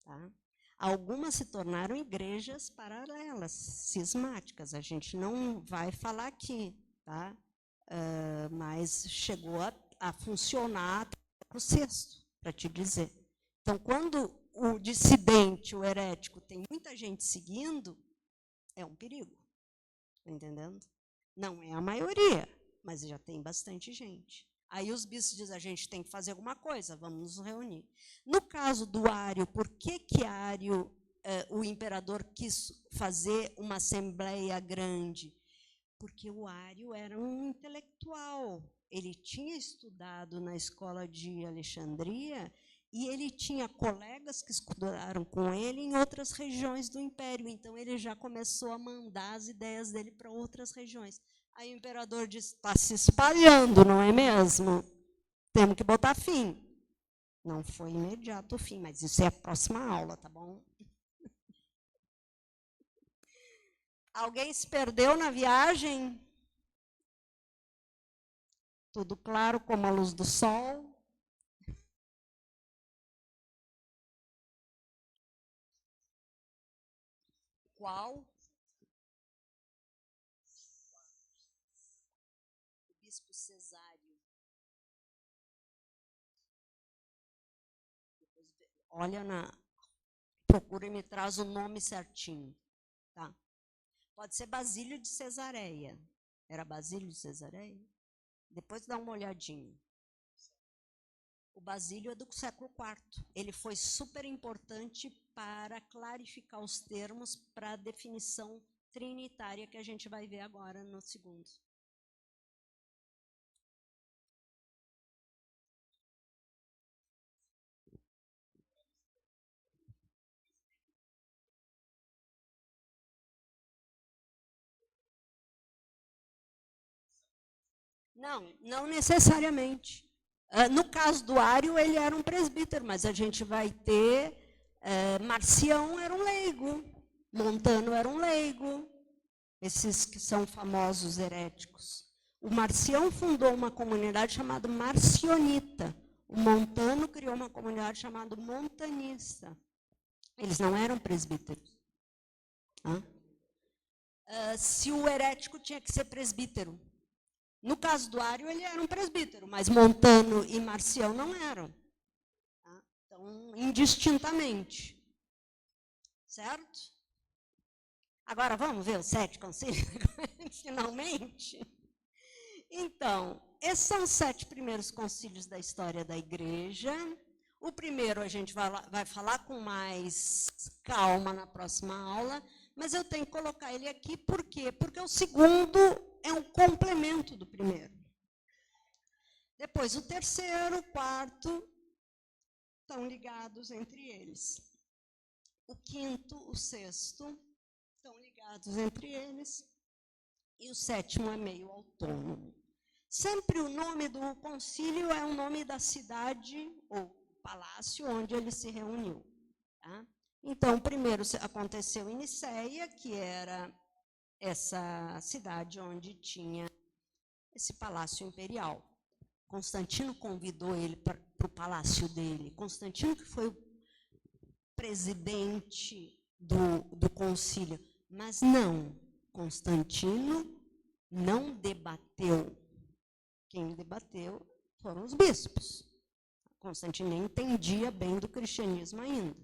[SPEAKER 2] Tá? Algumas se tornaram igrejas paralelas, cismáticas. A gente não vai falar aqui, tá? Mas chegou a funcionar até o sexto, para te dizer. Então, quando o dissidente, o herético, tem muita gente seguindo, é um perigo. Está entendendo? Não é a maioria, mas já tem bastante gente. Aí os bispos dizem, a gente tem que fazer alguma coisa, vamos nos reunir. No caso do Ário, por que Ário, o imperador quis fazer uma assembleia grande? Porque o Ário era um intelectual. Ele tinha estudado na escola de Alexandria e ele tinha colegas que estudaram com ele em outras regiões do império. Então, ele já começou a mandar as ideias dele para outras regiões. Aí o imperador disse, está se espalhando, não é mesmo? Temos que botar fim. Não foi imediato o fim, mas isso é a próxima aula, tá bom? Alguém se perdeu na viagem? Tudo claro como a luz do sol? Qual? O bispo Cesário. Olha procura e me traz o nome certinho, tá? Pode ser Basílio de Cesareia. Era Basílio de Cesareia? Depois dá uma olhadinha. O Basílio é do século IV. Ele foi super importante para clarificar os termos para a definição trinitária que a gente vai ver agora no segundo. Não necessariamente. No caso do Ário, ele era um presbítero, mas a gente vai ter... Marcião era um leigo, Montano era um leigo, esses que são famosos heréticos. O Marcião fundou uma comunidade chamada Marcionita. O Montano criou uma comunidade chamada montanista. Eles não eram presbíteros. Se o herético tinha que ser presbítero. No caso do Ário, ele era um presbítero, mas Montano e Marcião não eram. Tá? Então, indistintamente. Certo? Agora, vamos ver os 7 concílios, finalmente? Então, esses são os 7 primeiros concílios da história da igreja. O primeiro a gente vai falar com mais calma na próxima aula, mas eu tenho que colocar ele aqui, por quê? Porque o segundo é um complemento do primeiro. Depois, o terceiro, o quarto, estão ligados entre eles. O quinto, o sexto, estão ligados entre eles. E o sétimo é meio autônomo. Sempre o nome do concílio é o nome da cidade ou palácio onde ele se reuniu. Tá? Então, o primeiro aconteceu em Nicéia, que era essa cidade onde tinha esse palácio imperial. Constantino convidou ele para o palácio dele. Constantino, que foi o presidente do concílio. Mas não, Constantino não debateu. Quem debateu foram os bispos. Constantino nem entendia bem do cristianismo ainda,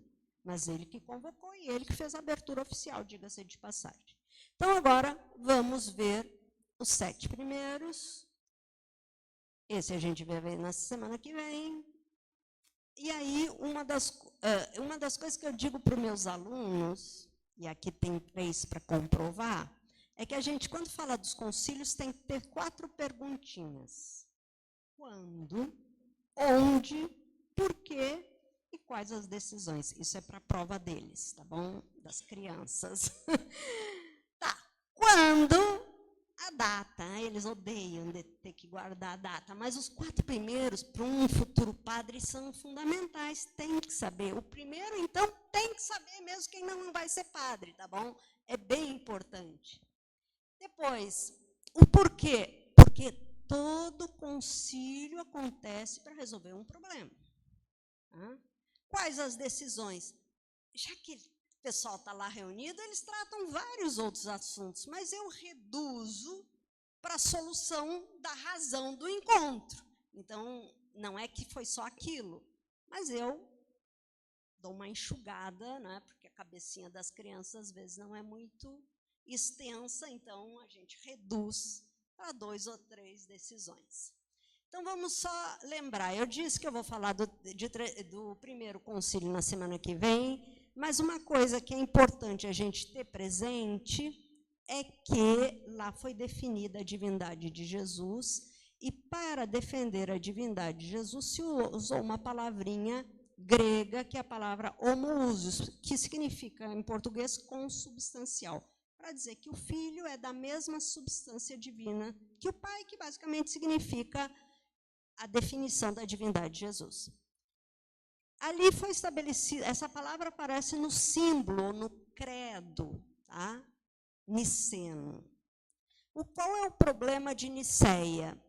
[SPEAKER 2] mas ele que convocou e ele que fez a abertura oficial, diga-se de passagem. Então, agora, vamos ver os 7 primeiros. Esse a gente vai ver na semana que vem. E aí, uma das coisas que eu digo para os meus alunos, e aqui tem 3 para comprovar, é que a gente, quando fala dos concílios, tem que ter 4 perguntinhas. Quando, onde, por quê e quais as decisões. Isso é para a prova deles, tá bom? Das crianças. Tá. Quando, a data. Eles odeiam de ter que guardar a data, mas os 4 primeiros, para um futuro padre, são fundamentais. Tem que saber. O primeiro, então, tem que saber mesmo quem não vai ser padre, tá bom? É bem importante. Depois, o porquê? Porque todo concílio acontece para resolver um problema. Tá? Quais as decisões? Já que o pessoal está lá reunido, eles tratam vários outros assuntos, mas eu reduzo para a solução da razão do encontro. Então, não é que foi só aquilo, mas eu dou uma enxugada, né, porque a cabecinha das crianças, às vezes, não é muito extensa, então a gente reduz para 2 ou 3 decisões. Então, vamos só lembrar, eu disse que eu vou falar do primeiro concílio na semana que vem, mas uma coisa que é importante a gente ter presente é que lá foi definida a divindade de Jesus, e para defender a divindade de Jesus se usou uma palavrinha grega, que é a palavra homoousios, que significa, em português, consubstancial, para dizer que o Filho é da mesma substância divina que o Pai, que basicamente significa a definição da divindade de Jesus. Ali foi estabelecida, essa palavra aparece no símbolo, no credo, tá? Niceno. Qual é o problema de Niceia?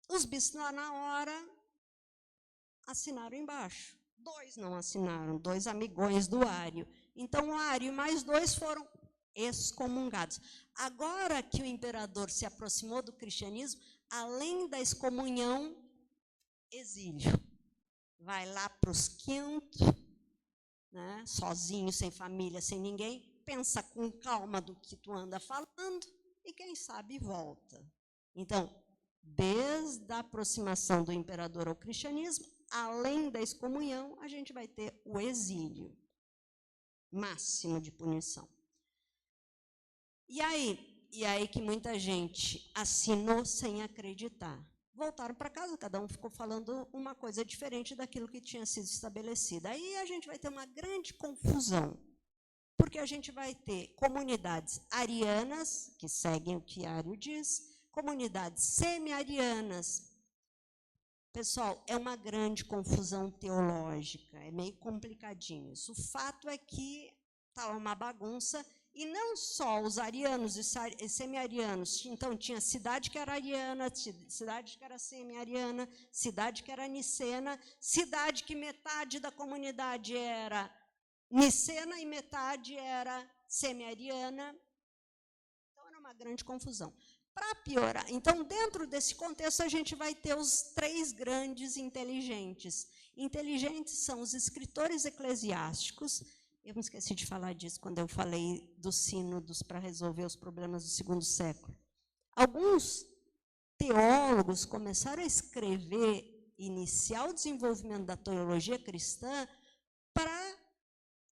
[SPEAKER 2] Os bispos, na hora, assinaram embaixo. 2 não assinaram, 2 amigões do Ário. Então, o Ário e mais 2 foram excomungados. Agora que o imperador se aproximou do cristianismo, além da excomunhão, exílio. Vai lá para os quintos, né, sozinho, sem família, sem ninguém, pensa com calma do que tu anda falando e, quem sabe, volta. Então, desde a aproximação do imperador ao cristianismo, além da excomunhão, a gente vai ter o exílio, máximo de punição. E aí que muita gente assinou sem acreditar. Voltaram para casa, cada um ficou falando uma coisa diferente daquilo que tinha sido estabelecido. Aí a gente vai ter uma grande confusão, porque a gente vai ter comunidades arianas, que seguem o que Ário diz, comunidades semi-arianas. Pessoal, é uma grande confusão teológica, é meio complicadinho isso. O fato é que está uma bagunça e não só os arianos e semi-arianos, então tinha cidade que era ariana, cidade que era semi-ariana, cidade que era nicena, cidade que metade da comunidade era nicena e metade era semi-ariana. Então, era uma grande confusão. Para piorar, então, dentro desse contexto, a gente vai ter os 3 grandes inteligentes. Inteligentes são os escritores eclesiásticos. Eu me esqueci de falar disso quando eu falei dos sínodos para resolver os problemas do segundo século. Alguns teólogos começaram a escrever, iniciar o desenvolvimento da teologia cristã para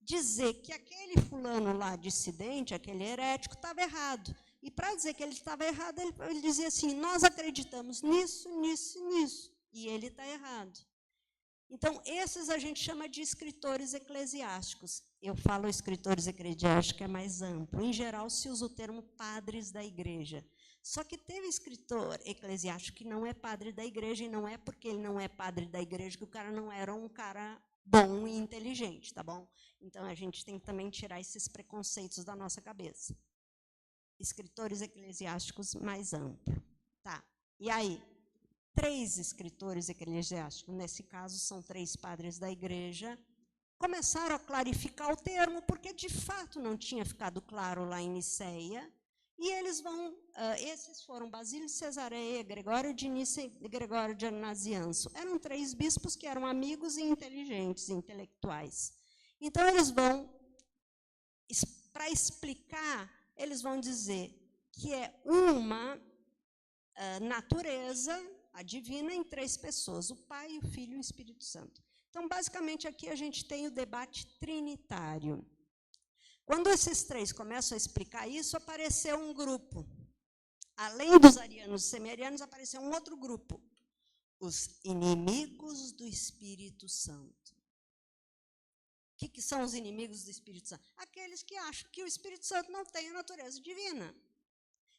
[SPEAKER 2] dizer que aquele fulano lá dissidente, aquele herético, estava errado. E para dizer que ele estava errado, ele dizia assim, nós acreditamos nisso, nisso e nisso, e ele está errado. Então, esses a gente chama de escritores eclesiásticos. Eu falo escritores eclesiásticos, que é mais amplo. Em geral, se usa o termo padres da igreja. Só que teve escritor eclesiástico que não é padre da igreja, e não é porque ele não é padre da igreja que o cara não era um cara bom e inteligente, tá bom? Então, a gente tem que também tirar esses preconceitos da nossa cabeça. Escritores eclesiásticos mais amplo. Tá. E aí, 3 escritores eclesiásticos, nesse caso, são 3 padres da igreja, começaram a clarificar o termo, porque, de fato, não tinha ficado claro lá em Niceia, e eles vão, esses foram Basílio de Cesareia, Gregório de Nice e Gregório de Nazianzo. Eram 3 bispos que eram amigos e inteligentes, intelectuais. Então, eles vão, para explicar, eles vão dizer que é uma natureza, a divina, em 3 pessoas, o Pai, o Filho e o Espírito Santo. Então, basicamente, aqui a gente tem o debate trinitário. Quando esses 3 começam a explicar isso, apareceu um grupo. Além dos arianos e semi-arianos, apareceu um outro grupo, os inimigos do Espírito Santo. O que são os inimigos do Espírito Santo? Aqueles que acham que o Espírito Santo não tem a natureza divina.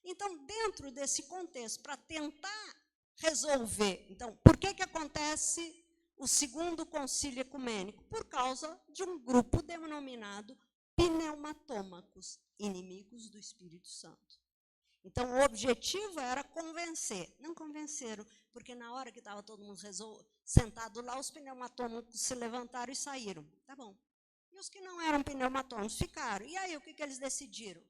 [SPEAKER 2] Então, dentro desse contexto, para tentar resolver, então, por que acontece o segundo concílio ecumênico? Por causa de um grupo denominado pneumatômacos, inimigos do Espírito Santo. Então, o objetivo era convencer. Não convenceram, porque na hora que estava todo mundo sentado lá, os pneumatômacos se levantaram e saíram. Tá bom. E os que não eram pneumatômacos ficaram. E aí, o que eles decidiram?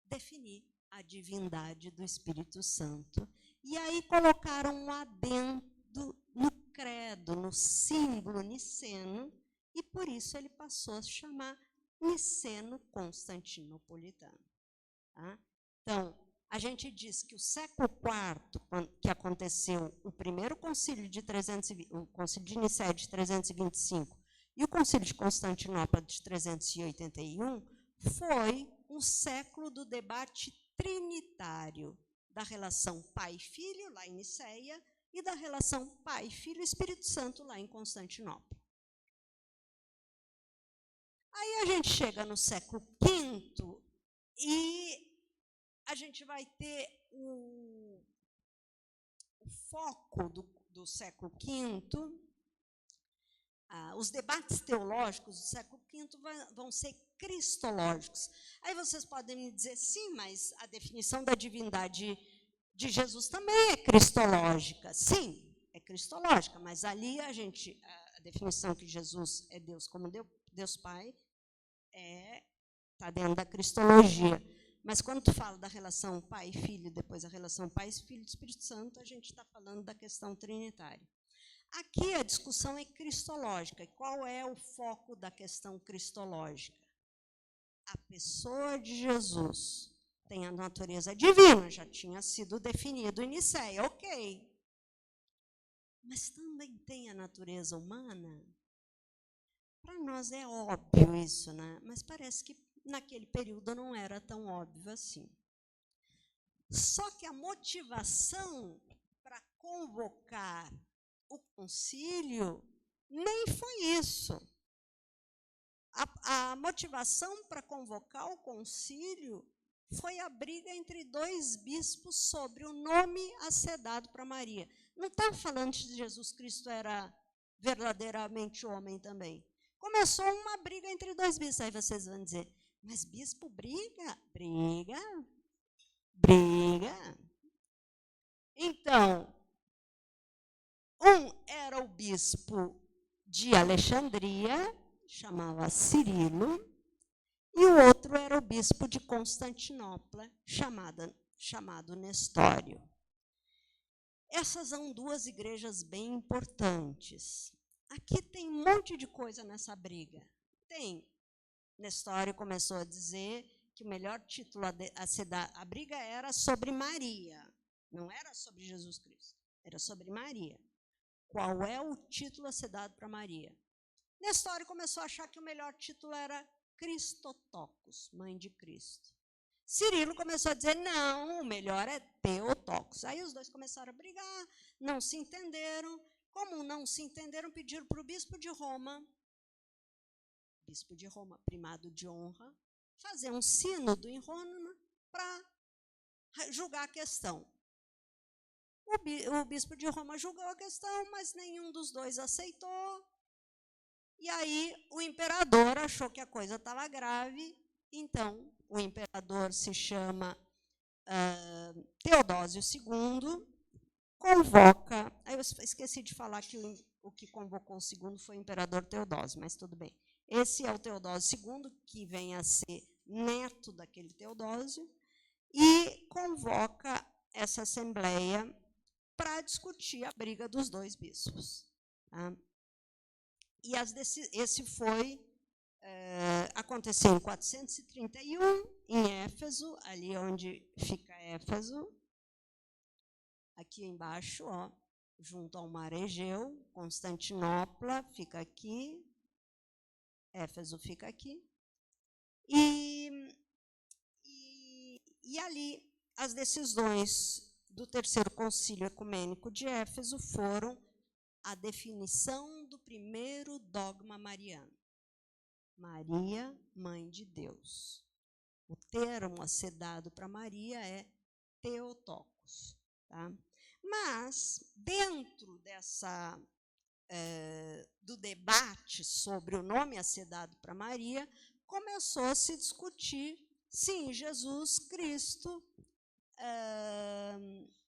[SPEAKER 2] Definir a divindade do Espírito Santo. E aí colocaram um adendo no credo, no símbolo niceno, e por isso ele passou a se chamar niceno-constantinopolitano. Tá? Então, a gente diz que o século IV, que aconteceu o primeiro concílio de o concílio de Nicéia de 325 e o concílio de Constantinopla de 381, foi um século do debate trinitário, da relação pai-filho, lá em Nicéia, e da relação pai-filho-Espírito Santo, lá em Constantinopla. Aí a gente chega no século V e a gente vai ter o foco do século V. Os debates teológicos do século V vão ser cristológicos. Aí vocês podem me dizer, sim, mas a definição da divindade de Jesus também é cristológica. Sim, é cristológica, mas ali a definição que Jesus é Deus como Deus Pai está dentro da cristologia. Mas quando tu fala da relação pai e filho, depois a relação pai e filho do Espírito Santo, a gente está falando da questão trinitária. Aqui a discussão é cristológica. E qual é o foco da questão cristológica? A pessoa de Jesus tem a natureza divina, já tinha sido definido em Nicéia, ok. Mas também tem a natureza humana? Para nós é óbvio isso, né? Mas parece que naquele período não era tão óbvio assim. Só que a motivação para convocar o concílio nem foi isso. A motivação para convocar o concílio foi a briga entre 2 bispos sobre o nome a ser dado para Maria. Não está falando que Jesus Cristo era verdadeiramente homem também. Começou uma briga entre 2 bispos. Aí vocês vão dizer, Mas bispo briga? Briga. Então, um era o bispo de Alexandria, chamava Cirilo, e o outro era o bispo de Constantinopla, chamado Nestório. Essas são duas igrejas bem importantes. Aqui tem um monte de coisa nessa briga. Tem. Nestório começou a dizer que o melhor título a briga era sobre Maria, não era sobre Jesus Cristo, era sobre Maria. Qual é o título a ser dado para Maria? Nestório começou a achar que o melhor título era Cristotocos, mãe de Cristo. Cirilo começou a dizer, não, o melhor é Theotokos. Aí os dois começaram a brigar, não se entenderam. Como não se entenderam, pediram para o bispo de Roma, primado de honra, fazer um sínodo em Roma para julgar a questão. O bispo de Roma julgou a questão, mas nenhum dos dois aceitou. E aí o imperador achou que a coisa estava grave, então o imperador se chama Teodósio II, convoca, aí eu esqueci de falar que o que convocou o segundo foi o imperador Teodósio, mas tudo bem. Esse é o Teodósio II, que vem a ser neto daquele Teodósio, e convoca essa assembleia para discutir a briga dos dois bispos. Tá? E esse aconteceu em 431, em Éfeso, ali onde fica Éfeso, aqui embaixo, ó, junto ao mar Egeu. Constantinopla fica aqui, Éfeso fica aqui. E ali as decisões do Terceiro Concílio Ecumênico de Éfeso foram a definição do primeiro dogma mariano. Maria, mãe de Deus. O termo a ser dado para Maria é Theotokos. Tá? Mas, dentro do debate sobre o nome a ser dado para Maria, começou a se discutir se em Jesus Cristo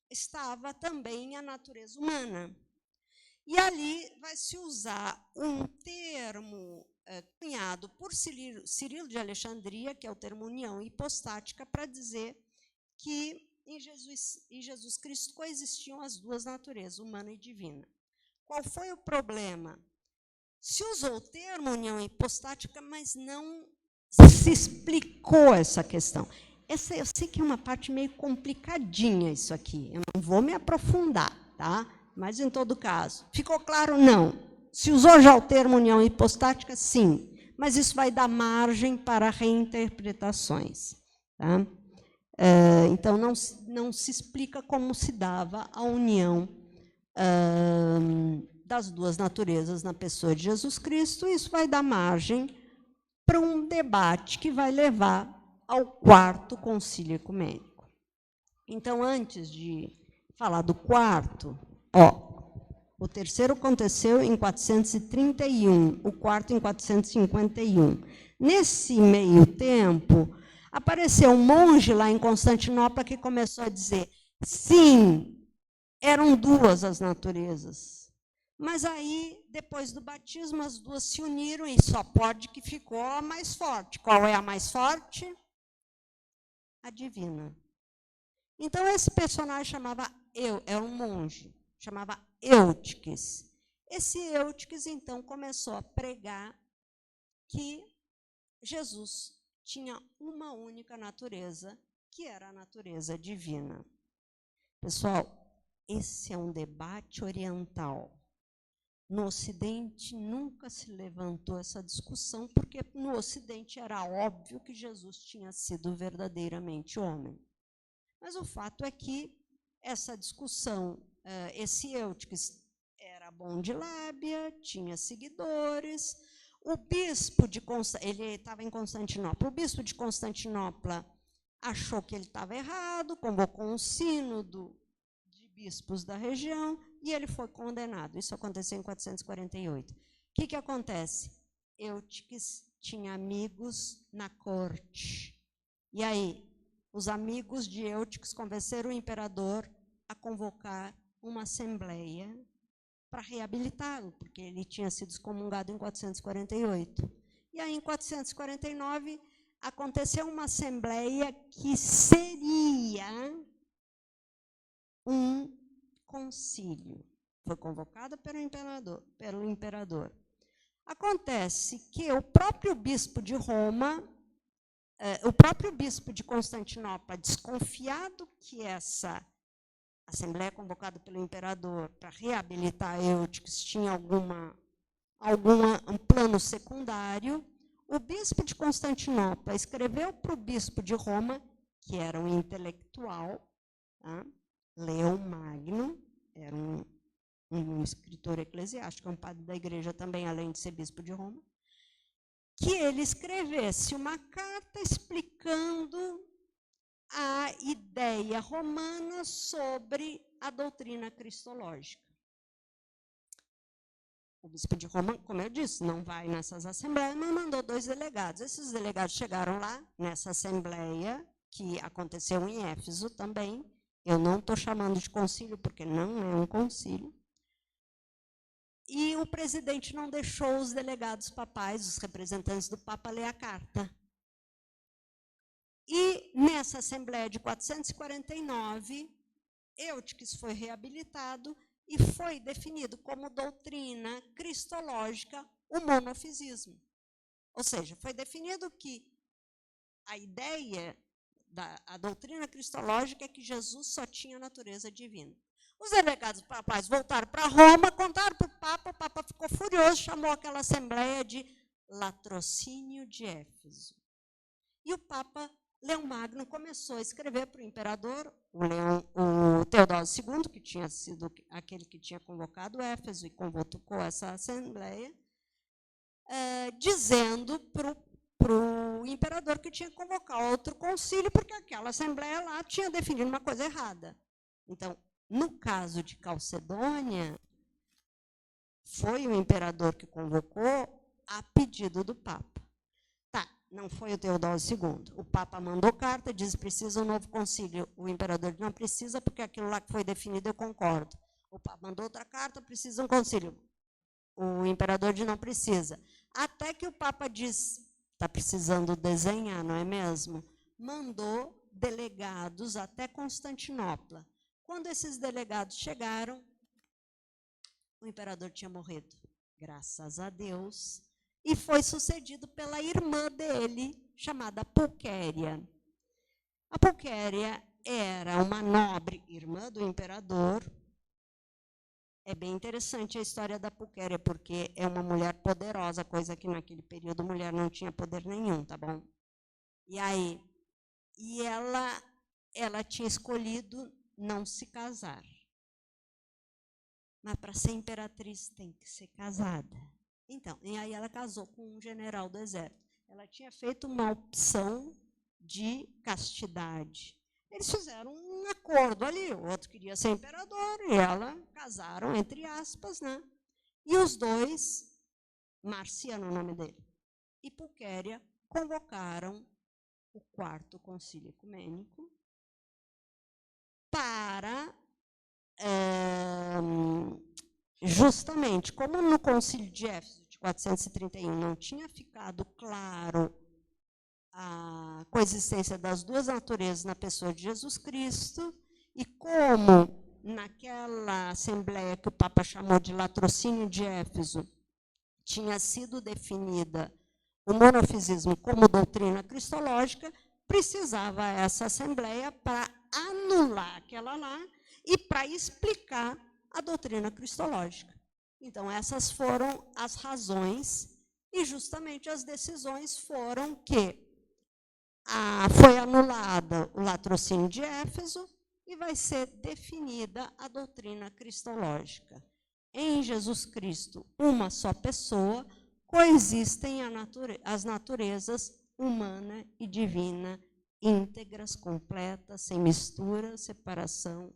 [SPEAKER 2] estava também a natureza humana. E ali vai se usar um termo cunhado por Cirilo de Alexandria, que é o termo união hipostática, para dizer que em Jesus Cristo coexistiam as duas naturezas, humana e divina. Qual foi o problema? Se usou o termo união hipostática, mas não se explicou essa questão. Eu sei que é uma parte meio complicadinha isso aqui, eu não vou me aprofundar, tá? Mas, em todo caso, ficou claro? Não. Se usou já o termo união hipostática? Sim. Mas isso vai dar margem para reinterpretações. Tá? Então, não se explica como se dava a união das duas naturezas na pessoa de Jesus Cristo. Isso vai dar margem para um debate que vai levar ao quarto concílio ecumênico. Então, antes de falar do quarto, o terceiro aconteceu em 431, o quarto em 451. Nesse meio tempo, apareceu um monge lá em Constantinopla que começou a dizer, sim, eram duas as naturezas. Mas aí, depois do batismo, as duas se uniram e só pode que ficou a mais forte. Qual é a mais forte? A divina. Então, esse personagem era um monge, chamava Eutiques. Esse Eutiques, então, começou a pregar que Jesus tinha uma única natureza, que era a natureza divina. Pessoal, esse é um debate oriental. No Ocidente, nunca se levantou essa discussão, porque no Ocidente era óbvio que Jesus tinha sido verdadeiramente homem. Mas o fato é que essa discussão, esse Eutiques era bom de lábia, tinha seguidores. O bispo de Constantinopla, ele estava em Constantinopla, o bispo de Constantinopla achou que ele estava errado, convocou um sínodo de bispos da região e ele foi condenado. Isso aconteceu em 448. O que acontece? Eutiques tinha amigos na corte. E aí, os amigos de Eutiques convenceram o imperador a convocar uma assembleia para reabilitá-lo, porque ele tinha sido excomungado em 448. E aí, em 449, aconteceu uma assembleia que seria um concílio. Foi convocada pelo imperador. Acontece que o próprio bispo de Roma, o próprio bispo de Constantinopla, desconfiado que essa assembleia convocada pelo imperador para reabilitar Eutiques tinha um plano secundário, o bispo de Constantinopla escreveu para o bispo de Roma, que era um intelectual, tá? Leão Magno, era um escritor eclesiástico, um padre da igreja também, além de ser bispo de Roma, que ele escrevesse uma carta explicando a ideia romana sobre a doutrina cristológica. O bispo de Roma, como eu disse, não vai nessas assembleias, mas mandou 2 delegados. Esses delegados chegaram lá, nessa assembleia, que aconteceu em Éfeso também. Eu não estou chamando de concílio, porque não é um concílio. E o presidente não deixou os delegados papais, os representantes do Papa, ler a carta. E nessa Assembleia de 449, Eutiques foi reabilitado e foi definido como doutrina cristológica o monofisismo. Ou seja, foi definido que a ideia da doutrina cristológica é que Jesus só tinha natureza divina. Os delegados papais voltaram para Roma, contaram para o Papa ficou furioso, chamou aquela assembleia de Latrocínio de Éfeso. E o Papa Leão Magno começou a escrever para o imperador, o Teodósio II, que tinha sido aquele que tinha convocado Éfeso e convocou essa assembleia, dizendo para o imperador que tinha que convocar outro concílio, porque aquela assembleia lá tinha definido uma coisa errada. Então, no caso de Calcedônia, foi o imperador que convocou a pedido do Papa. Tá, não foi o Teodósio II. O Papa mandou carta, diz precisa um novo concílio. O imperador não precisa, porque aquilo lá que foi definido eu concordo. O Papa mandou outra carta, precisa um concílio. O imperador diz não precisa. Até que o Papa diz, está precisando desenhar, não é mesmo? Mandou delegados até Constantinopla. Quando esses delegados chegaram, o imperador tinha morrido, graças a Deus, e foi sucedido pela irmã dele, chamada Pulquéria. A Pulquéria era uma nobre irmã do imperador. É bem interessante a história da Pulquéria, porque é uma mulher poderosa, coisa que naquele período a mulher não tinha poder nenhum, tá bom? E ela tinha escolhido não se casar. Mas para ser imperatriz tem que ser casada. Então, e aí ela casou com um general do exército. Ela tinha feito uma opção de castidade. Eles fizeram um acordo ali, o outro queria ser imperador, e ela casaram, entre aspas, né? E os dois, Marciano é o nome dele, e Pulquéria, convocaram o 4º Concílio Ecumênico para, justamente, como no Concílio de Éfeso, de 431, não tinha ficado claro a coexistência das duas naturezas na pessoa de Jesus Cristo, e como naquela assembleia que o Papa chamou de Latrocínio de Éfeso, tinha sido definida o monofisismo como doutrina cristológica, precisava essa assembleia para anular aquela lá e para explicar a doutrina cristológica. Então, essas foram as razões, e justamente as decisões foram que foi anulada o latrocínio de Éfeso e vai ser definida a doutrina cristológica. Em Jesus Cristo, uma só pessoa, coexistem as naturezas humana e divina, íntegras, completas, sem mistura, separação.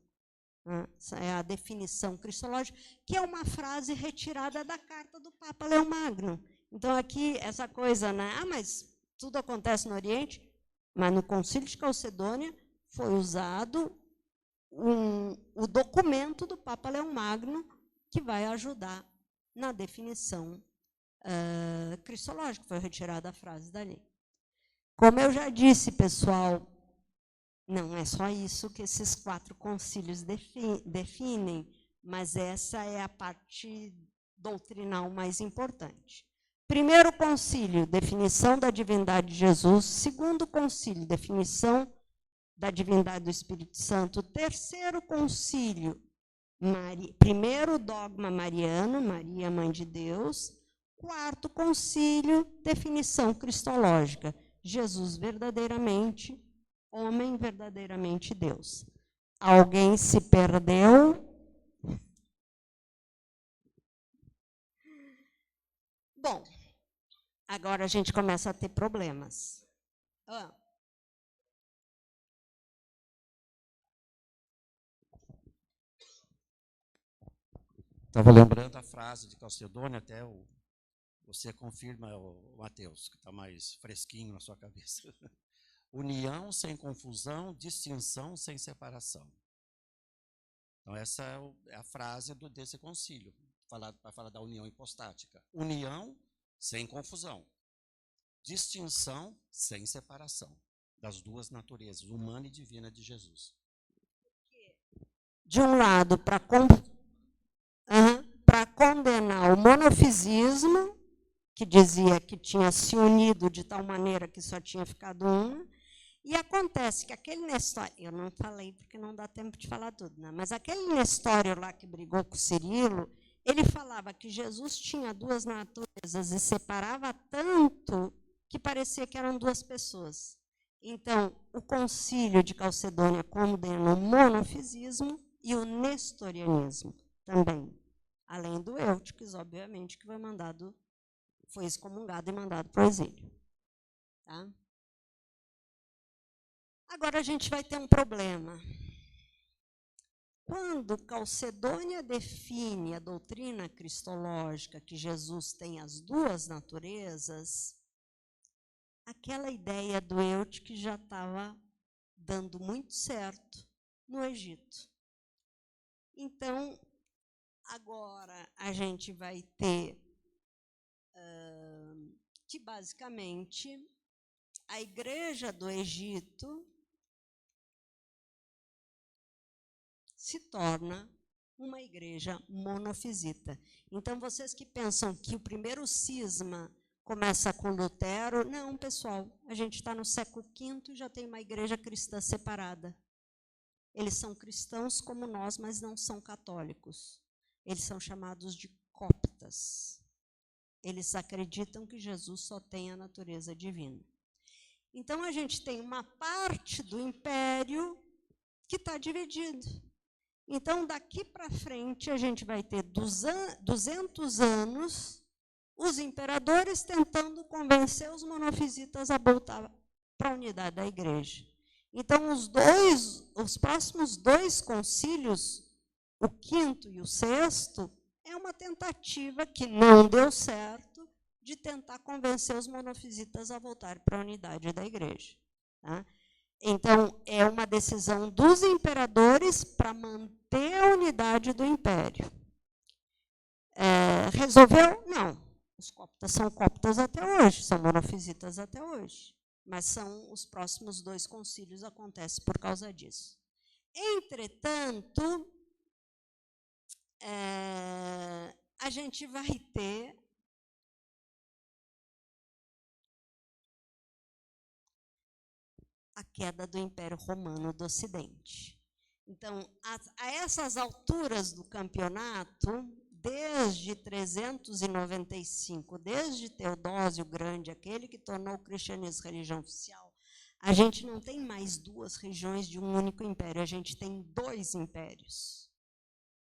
[SPEAKER 2] É a definição cristológica, que é uma frase retirada da carta do Papa Leão Magno. Então, aqui, essa coisa, né? Mas tudo acontece no Oriente, mas no Concílio de Calcedônia foi usado o documento do Papa Leão Magno, que vai ajudar na definição cristológica, foi retirada a frase dali. Como eu já disse, pessoal, não é só isso que esses 4 concílios definem, mas essa é a parte doutrinal mais importante. Primeiro concílio, definição da divindade de Jesus. Segundo concílio, definição da divindade do Espírito Santo. Terceiro concílio, primeiro dogma mariano, Maria, Mãe de Deus. Quarto concílio, definição cristológica, Jesus verdadeiramente, homem verdadeiramente Deus. Alguém se perdeu? Bom, agora a gente começa a ter problemas.
[SPEAKER 1] Estava lembrando a frase de Calcedônia, até você confirma, Mateus, que está mais fresquinho na sua cabeça. União sem confusão, distinção sem separação. Então, essa é a frase desse concílio, para falar da união hipostática. União sem confusão. Distinção sem separação das duas naturezas, humana e divina de Jesus.
[SPEAKER 2] De um lado, para condenar o monofisismo, que dizia que tinha se unido de tal maneira que só tinha ficado uma, e acontece que aquele Nestório, eu não falei porque não dá tempo de falar tudo, né? Mas aquele Nestório lá que brigou com Cirilo, ele falava que Jesus tinha 2 naturezas e separava tanto que parecia que eram 2 pessoas. Então, o concílio de Calcedônia condena o monofisismo e o nestorianismo também. Além do Eutiques, obviamente, que foi excomungado e mandado para o exílio. Tá? Agora a gente vai ter um problema. Quando Calcedônia define a doutrina cristológica que Jesus tem as 2 naturezas, aquela ideia do Eutiques já estava dando muito certo no Egito. Então, agora a gente vai ter que, basicamente, a Igreja do Egito se torna uma igreja monofisita. Então, vocês que pensam que o primeiro cisma começa com Lutero, não, pessoal, a gente está no século V e já tem uma igreja cristã separada. Eles são cristãos como nós, mas não são católicos. Eles são chamados de coptas. Eles acreditam que Jesus só tem a natureza divina. Então, a gente tem uma parte do império que está dividido. Então, daqui para frente, a gente vai ter 200 anos os imperadores tentando convencer os monofisitas a voltar para a unidade da igreja. Então, os próximos 2 concílios, o 5º e o 6º, é uma tentativa que não deu certo de tentar convencer os monofisitas a voltar para a unidade da igreja. Tá? Então, é uma decisão dos imperadores para manter a unidade do império. Resolveu? Não. Os coptas são coptas até hoje, são monofisitas até hoje. Mas são os próximos 2 concílios acontecem por causa disso. Entretanto, a gente vai ter a queda do Império Romano do Ocidente. Então, a essas alturas do campeonato, desde 395, desde Teodósio Grande, aquele que tornou o cristianismo religião oficial, a gente não tem mais 2 regiões de um único império, a gente tem 2 impérios.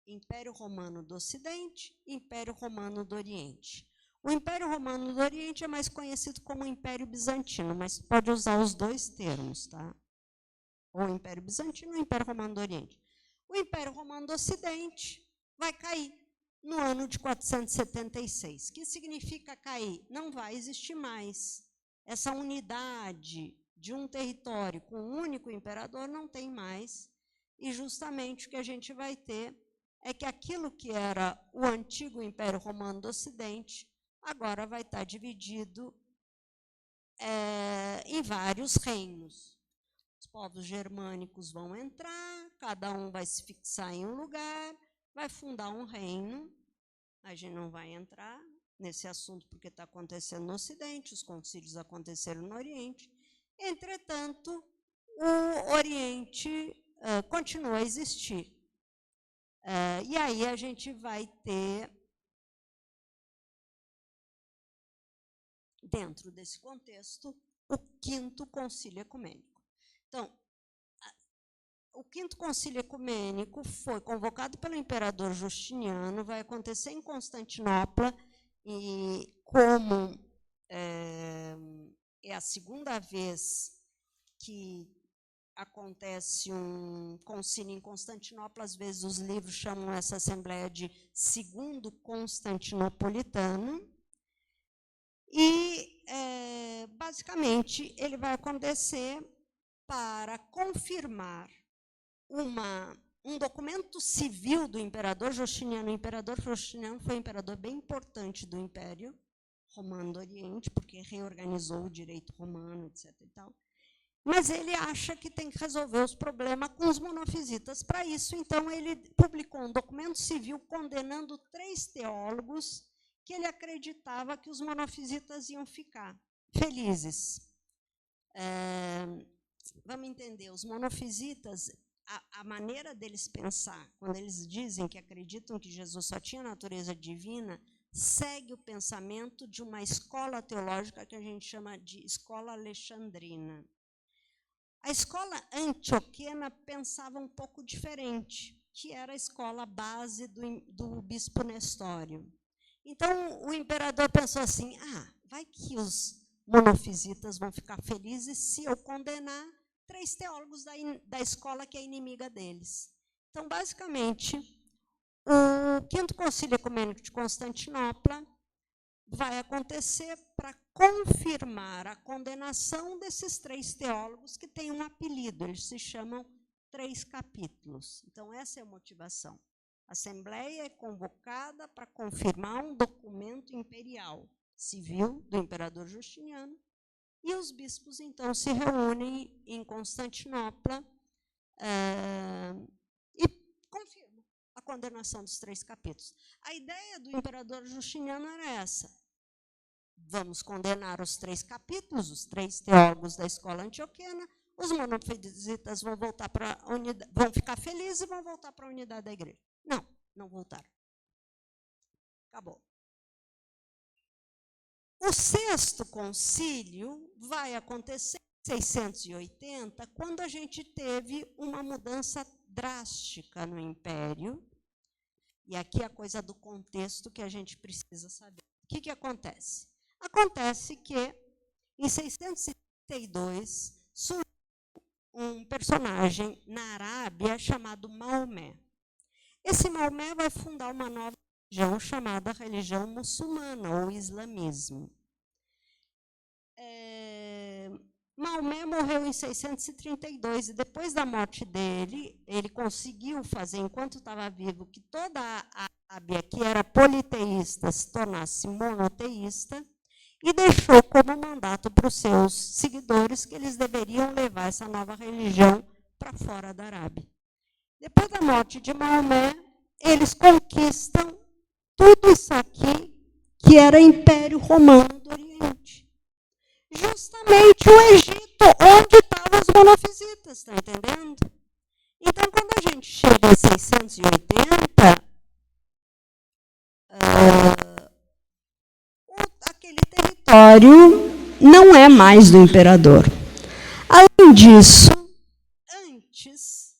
[SPEAKER 2] Império Romano do Ocidente e Império Romano do Oriente. O Império Romano do Oriente é mais conhecido como Império Bizantino, mas pode usar os 2 termos, tá? Ou Império Bizantino ou Império Romano do Oriente. O Império Romano do Ocidente vai cair. no ano de 476. O que significa cair? Não vai existir mais. Essa unidade de um território com um único imperador não tem mais, e justamente o que a gente vai ter é que aquilo que era o antigo Império Romano do Ocidente, agora vai estar dividido em vários reinos. Os povos germânicos vão entrar, cada um vai se fixar em um lugar, vai fundar um reino. A gente não vai entrar nesse assunto porque está acontecendo no Ocidente, os concílios aconteceram no Oriente. Entretanto, o Oriente continua a existir. E aí a gente vai ter, dentro desse contexto, o Quinto Concílio Ecumênico. Então, o Quinto Concílio Ecumênico foi convocado pelo imperador Justiniano, vai acontecer em Constantinopla, e como é a segunda vez que acontece um concílio em Constantinopla, às vezes os livros chamam essa assembleia de Segundo Constantinopolitano, e, basicamente, ele vai acontecer para confirmar um documento civil do imperador Justiniano. O imperador Justiniano foi um imperador bem importante do Império Romano do Oriente, porque reorganizou o direito romano, etc. e tal. Mas ele acha que tem que resolver os problemas com os monofisitas. Para isso, então, ele publicou um documento civil condenando 3 teólogos que ele acreditava que os monofisitas iam ficar felizes. Vamos entender, os monofisitas, a maneira deles pensar, quando eles dizem que acreditam que Jesus só tinha natureza divina, segue o pensamento de uma escola teológica que a gente chama de escola alexandrina. A escola antioquena pensava um pouco diferente, que era a escola base do bispo Nestório. Então, o imperador pensou assim, vai que os monofisitas vão ficar felizes se eu condenar 3 teólogos da escola que é inimiga deles. Então, basicamente, o Quinto Concílio Ecumênico de Constantinopla vai acontecer para confirmar a condenação desses 3 teólogos que têm um apelido, eles se chamam 3 capítulos. Então, essa é a motivação. A Assembleia é convocada para confirmar um documento imperial civil do imperador Justiniano, e os bispos, então, se reúnem em Constantinopla e confirmam a condenação dos 3 capítulos. A ideia do imperador Justiniano era essa. Vamos condenar os 3 capítulos, os 3 teólogos da escola antioquena, os monofisitas vão voltar para vão ficar felizes e vão voltar para a unidade da igreja. Não, não voltaram. Acabou. O 6º concílio vai acontecer em 680, quando a gente teve uma mudança drástica no Império. E aqui a coisa do contexto que a gente precisa saber. O que acontece? Acontece que, em 632, surgiu um personagem na Arábia chamado Maomé. Esse Maomé vai fundar uma nova religião chamada religião muçulmana, ou islamismo. Maomé morreu em 632, e depois da morte dele, ele conseguiu fazer, enquanto estava vivo, que toda a Arábia, que era politeísta, se tornasse monoteísta, e deixou como mandato para os seus seguidores que eles deveriam levar essa nova religião para fora da Arábia. Depois da morte de Maomé, eles conquistam tudo isso aqui, que era Império Romano do Oriente. Justamente o Egito, onde estavam os monofisitas, está entendendo? Então, quando a gente chega em 680, aquele território não é mais do imperador. Além disso, antes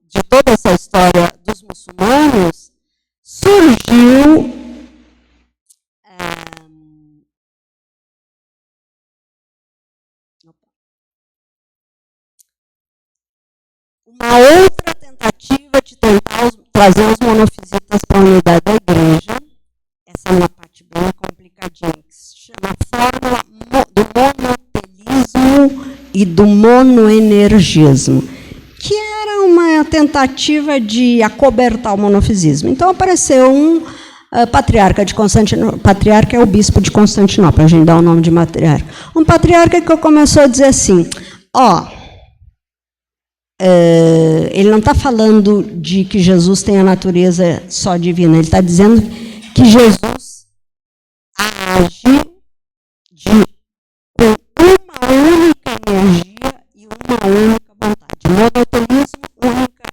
[SPEAKER 2] de toda essa história dos muçulmanos, surgiu uma outra tentativa de tentar trazer os monofisitas para a unidade da igreja. monoenergismo, que era uma tentativa de acobertar o monofisismo. Então, apareceu um patriarca de Constantinopla, patriarca é o bispo de Constantinopla, a gente dá o nome de patriarca. Um patriarca que começou a dizer assim, ele não está falando de que Jesus tem a natureza só divina, ele está dizendo que Jesus age com uma única energia e uma única vontade. Monotelismo, única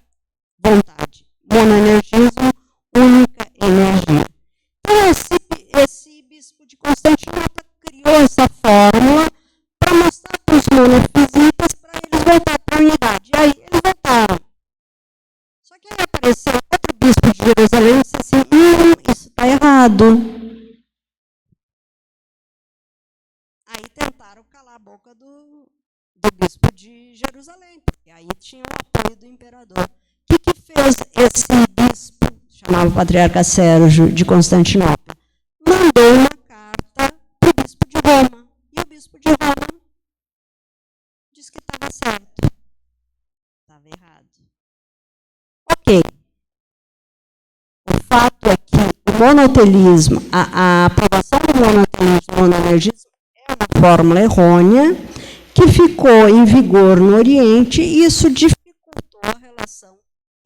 [SPEAKER 2] vontade. Monoenergismo, única energia. Então, esse bispo de Constantinopla criou essa fórmula para mostrar para os monofisitas, para eles voltarem para a unidade. E aí eles voltaram. Só que aí apareceu outro bispo de Jerusalém e disse assim, isso está errado. Aí tentaram calar a boca do bispo de Jerusalém, porque aí tinha o apoio do imperador. O que fez esse bispo, chamava o patriarca Sérgio de Constantinopla? Mandou uma carta para o bispo de Roma. E o bispo de Roma disse que estava certo. Estava errado. Ok. O fato é que o monotelismo, a aprovação do monotelismo e monoenergismo é uma fórmula errônea que ficou em vigor no Oriente e isso dificultou a relação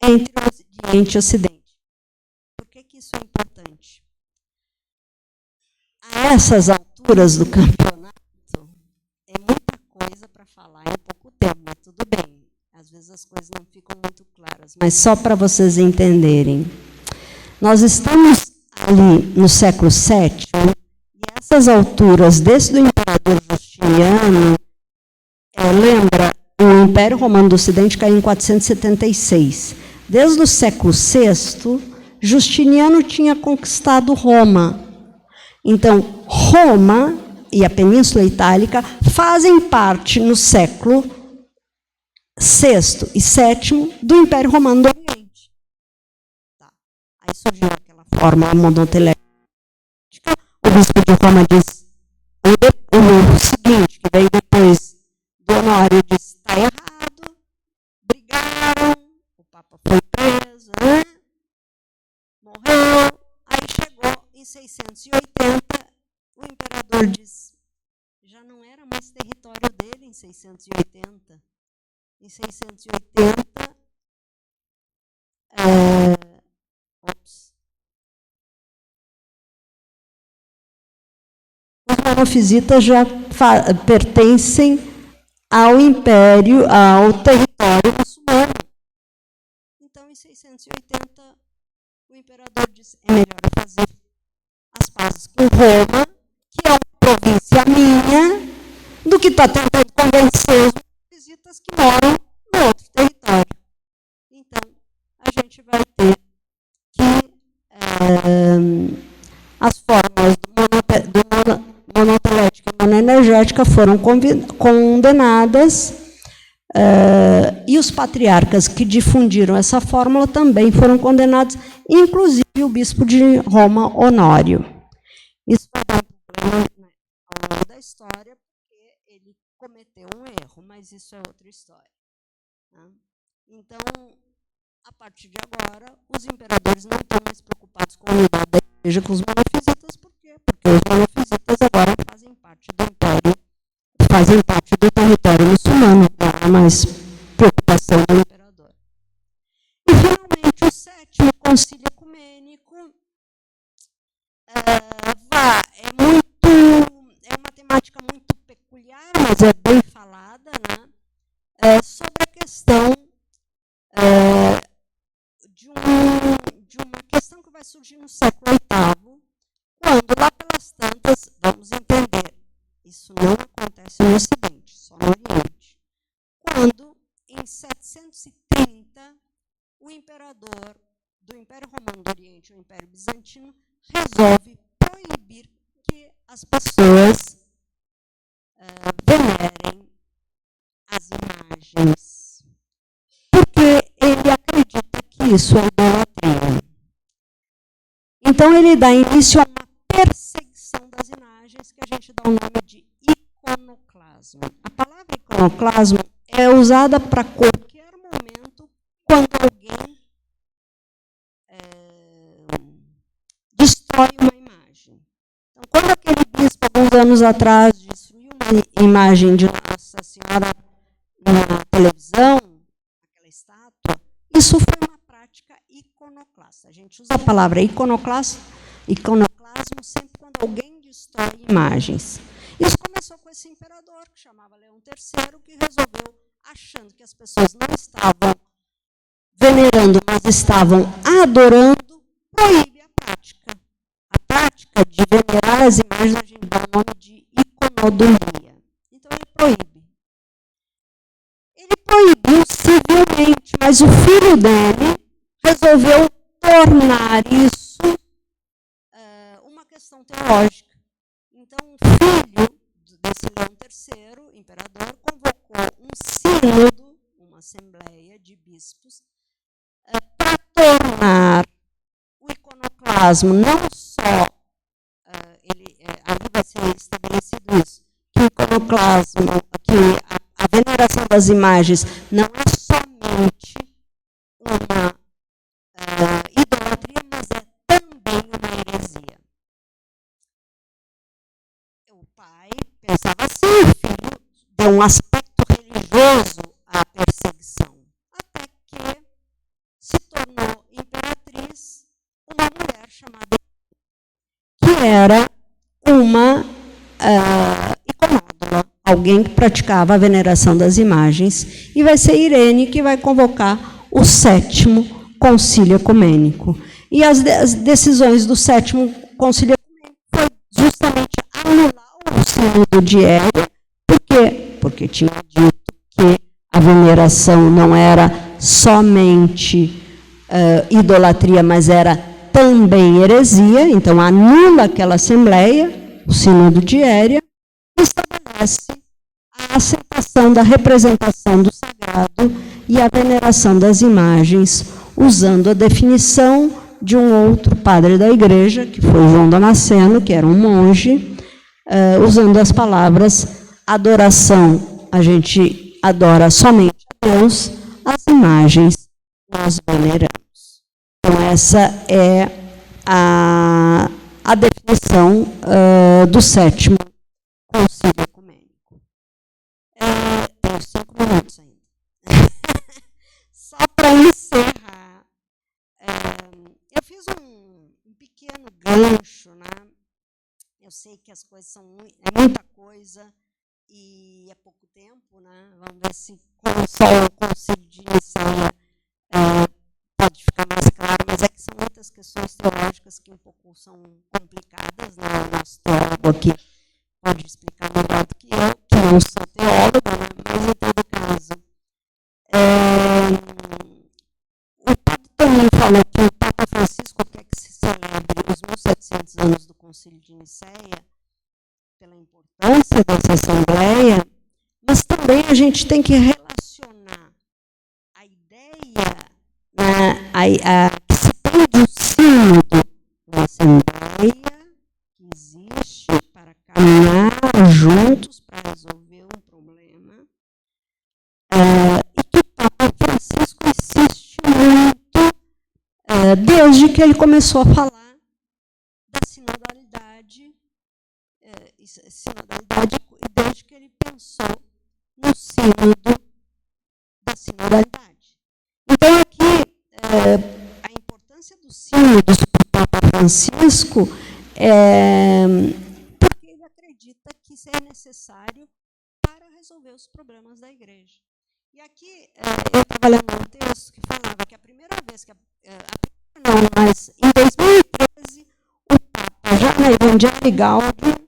[SPEAKER 2] entre o Oriente e o Ocidente. Por que isso é importante? A essas alturas do campeonato, é muita coisa para falar em pouco tempo, mas tudo bem. Às vezes as coisas não ficam muito claras, mas só para vocês entenderem. Nós estamos ali no século VII, e essas alturas, desde o imperador Justiniano, lembra, o Império Romano do Ocidente caiu em 476. Desde o século VI, Justiniano tinha conquistado Roma. Então, Roma e a Península Itálica fazem parte, no século VI e VII, do Império Romano do Oriente. Tá. Aí surgiu aquela forma monotelética. O bispo de Roma diz o seguinte, que veio depois do Honório, disse, está errado, brigaram, o Papa foi preso, morreu, aí chegou em 680, o imperador disse, já não era mais território dele em 680. Em 680, os monofisitas já pertencem ao império, ao território muçulmano. Então, em 680, o imperador disse, é melhor fazer as pazes com Roma, que é uma província minha, do que está tentando convencer os monofisitas que moram no outro território. Então, a gente vai ter que as fórmulas do monotelética e monoenergética foram condenadas e os patriarcas que difundiram essa fórmula também foram condenados, inclusive o bispo de Roma, Honório. Isso vai dar um problema ao longo da história, porque ele cometeu um erro, mas isso é outra história. Tá? Então, a partir de agora, os imperadores não estão mais preocupados com a unidade da igreja com os monofisitas. Por quê? Porque os monofisitas agora fazem parte do império, fazem parte do território muçulmano, não há mais preocupação do imperador. E, finalmente, o sétimo concílio ecumênico é uma temática muito peculiar, mas é bem falada, né? Sobre a questão de uma questão que vai surgir no século VIII, quando lá pelas tantas, vamos entender, isso não acontece no Ocidente, só no Oriente, quando, em 730, o imperador do Império Romano do Oriente, o Império Bizantino, resolve proibir que as pessoas venerem as imagens, porque ele acredita que isso é idolatria. Então, ele dá início a uma perseguição das imagens, que a gente dá o nome de iconoclasmo. A palavra iconoclasmo é usada para qualquer momento quando alguém destrói uma imagem. Então, quando aquele bispo, alguns anos atrás, destruiu uma imagem de Nossa Senhora na televisão, aquela estátua, isso foi uma prática iconoclasta. A gente usa a palavra iconoclasmo sempre quando alguém destrói imagens. Isso começou com esse imperador, que chamava Leão III, que resolveu, achando que as pessoas não estavam venerando, mas estavam adorando, proíbe a prática. A prática de venerar as imagens, a gente dá o nome de iconodomia. Então, ele proíbe. Ele proibiu civilmente, mas o filho dele resolveu tornar isso uma questão teológica. Então, o filho desse Leão III, imperador, convocou um sínodo, uma assembleia de bispos, para tornar o iconoclasmo não só, ali vai ser estabelecido isso, que o iconoclasmo, que a veneração das imagens não é somente uma idolatria, mas é também uma heresia. O pai pensava assim, o filho deu um aspecto religioso à perseguição, até que se tornou imperatriz uma mulher chamada, que era uma iconódola, alguém que praticava a veneração das imagens, e vai ser Irene que vai convocar o 7º Concílio Ecumênico. E as decisões do 7º Concílio Ecumênico foi justamente anular o Sínodo de Éria. Por quê? Porque tinha dito que a veneração não era somente idolatria, mas era também heresia. Então, anula aquela assembleia, o Sínodo de Éria, e estabelece a aceitação da representação do sagrado e a veneração das imagens, usando a definição de um outro padre da igreja, que foi João Damasceno, que era um monge, usando as palavras adoração, a gente adora somente a Deus, as imagens nós veneramos. Então, essa é a definição do 7º Concílio Ecumênico. Tenho 5 minutos ainda. Só para encerrar, eu fiz um pequeno gancho, né? Eu sei que as coisas são muita coisa e é pouco tempo, né? Vamos ver se com só o Concílio de Nicéia pode ficar mais claro, mas é que são muitas questões teológicas que um pouco são complicadas, né? O nosso teólogo aqui pode explicar melhor do que eu, que não sou teóloga, né? Mas em todo caso. O Padre também falou que o Papa Francisco quer que se celebre os 1700 anos do Concílio de Nicéia, pela importância dessa assembleia, mas também a gente tem que relacionar a ideia, né, que se tem do sínodo, uma assembleia que existe para caminhar juntos para resolver um problema, e que o Papa Francisco insiste muito, desde que ele começou a falar da sinodalidade, desde que ele pensou no sínodo da sinodalidade. Então, aqui, a importância dos sínodos para o Papa Francisco porque ele acredita que isso é necessário para resolver os problemas da igreja. E aqui, eu estava lendo um texto que falava que a primeira vez que mas em 2013, o Papa, já na Evangelii Gaudium,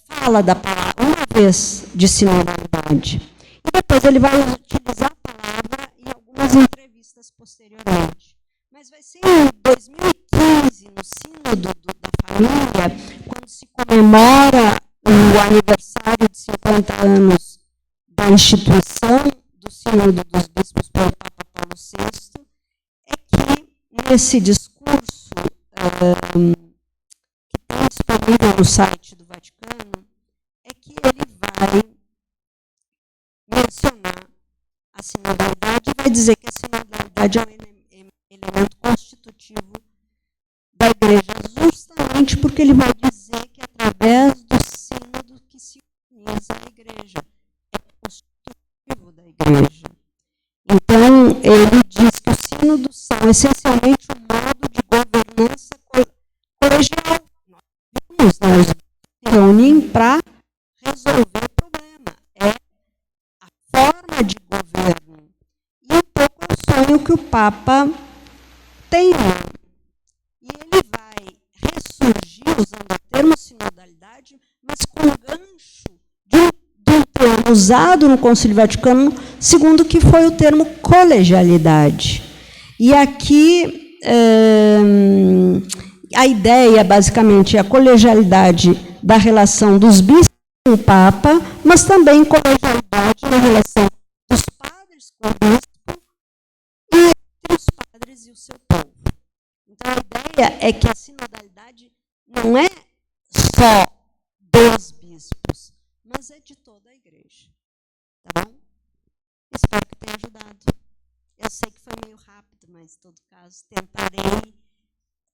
[SPEAKER 2] fala da palavra, uma vez de sinodalidade. E depois ele vai utilizar a palavra em algumas entrevistas posteriormente. Mas vai ser em 2015, no Sínodo da Família, quando se comemora o aniversário de 50 anos da instituição do Sínodo dos Bispos pelo Papa Paulo VI, é que nesse discurso que tem disponível no site do Vaticano, é que ele vai mencionar vai dizer que a sinodalidade é um elemento constitutivo da igreja, justamente porque ele vai dizer que é através do sínodo que se organiza a igreja. É constitutivo da igreja. Então, ele diz que os sínodos são essencialmente um modo de governança colegial. Nós vimos, né, os se reúnem para resolver o problema. É a forma de governo. E um pouco é o sonho que o Papa tem. E ele vai ressurgir usando o termo sinodalidade, mas com o gancho de um termo usado no Concílio Vaticano II, que foi o termo colegialidade. E aqui a ideia, basicamente, é a colegialidade da relação dos bispos com o Papa, mas também colegialidade na relação dos padres com o bispo e entre os padres e o seu povo. Então, a ideia é que a sinodalidade não é só dos bispos, mas é de toda a igreja. Tá bom? Espero que tenha ajudado. Eu sei que foi meio rápido, mas, em todo caso, tentarei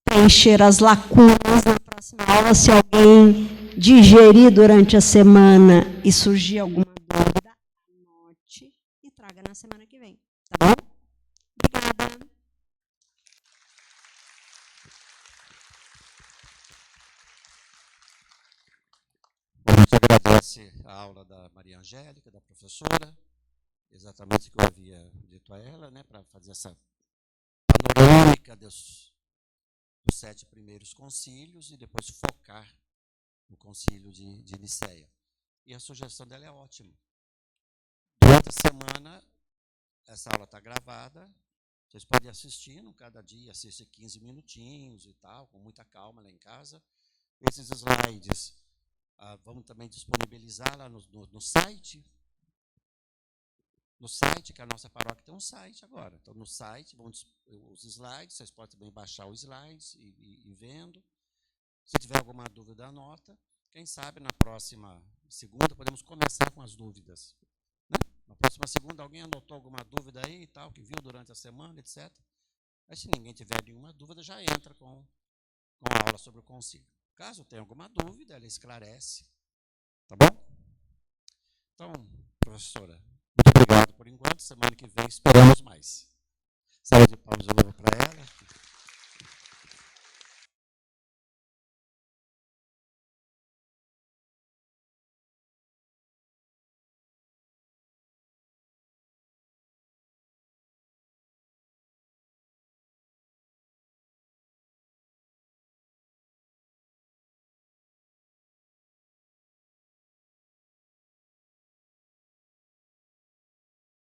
[SPEAKER 2] preencher as lacunas na próxima aula. Se alguém digerir durante a semana e surgir alguma dúvida, anote e traga na semana que vem. Tá bom? Obrigada.
[SPEAKER 1] A gente agradece a aula da Maria Angélica, da professora, exatamente o que eu havia dito a ela, né, para fazer essa panorâmica dos 7 primeiros concílios e depois focar no concílio de Nicéia. E a sugestão dela é ótima. Durante a semana, essa aula está gravada, vocês podem assistir, cada dia assiste 15 minutinhos e tal, com muita calma lá em casa. Esses slides vamos também disponibilizar lá no site. No site, que a nossa paróquia tem um site agora. Então, no site, os slides, vocês podem também baixar os slides e vendo. Se tiver alguma dúvida, anota. Quem sabe, na próxima segunda, podemos começar com as dúvidas. Né? Na próxima segunda, alguém anotou alguma dúvida aí e tal, que viu durante a semana, etc. Aí, se ninguém tiver nenhuma dúvida, já entra com a aula sobre o concílio. Caso tenha alguma dúvida, ela esclarece. Tá bom? Então, professora, muito obrigado por enquanto. Semana que vem esperamos mais. Salve de palmas de novo para ela.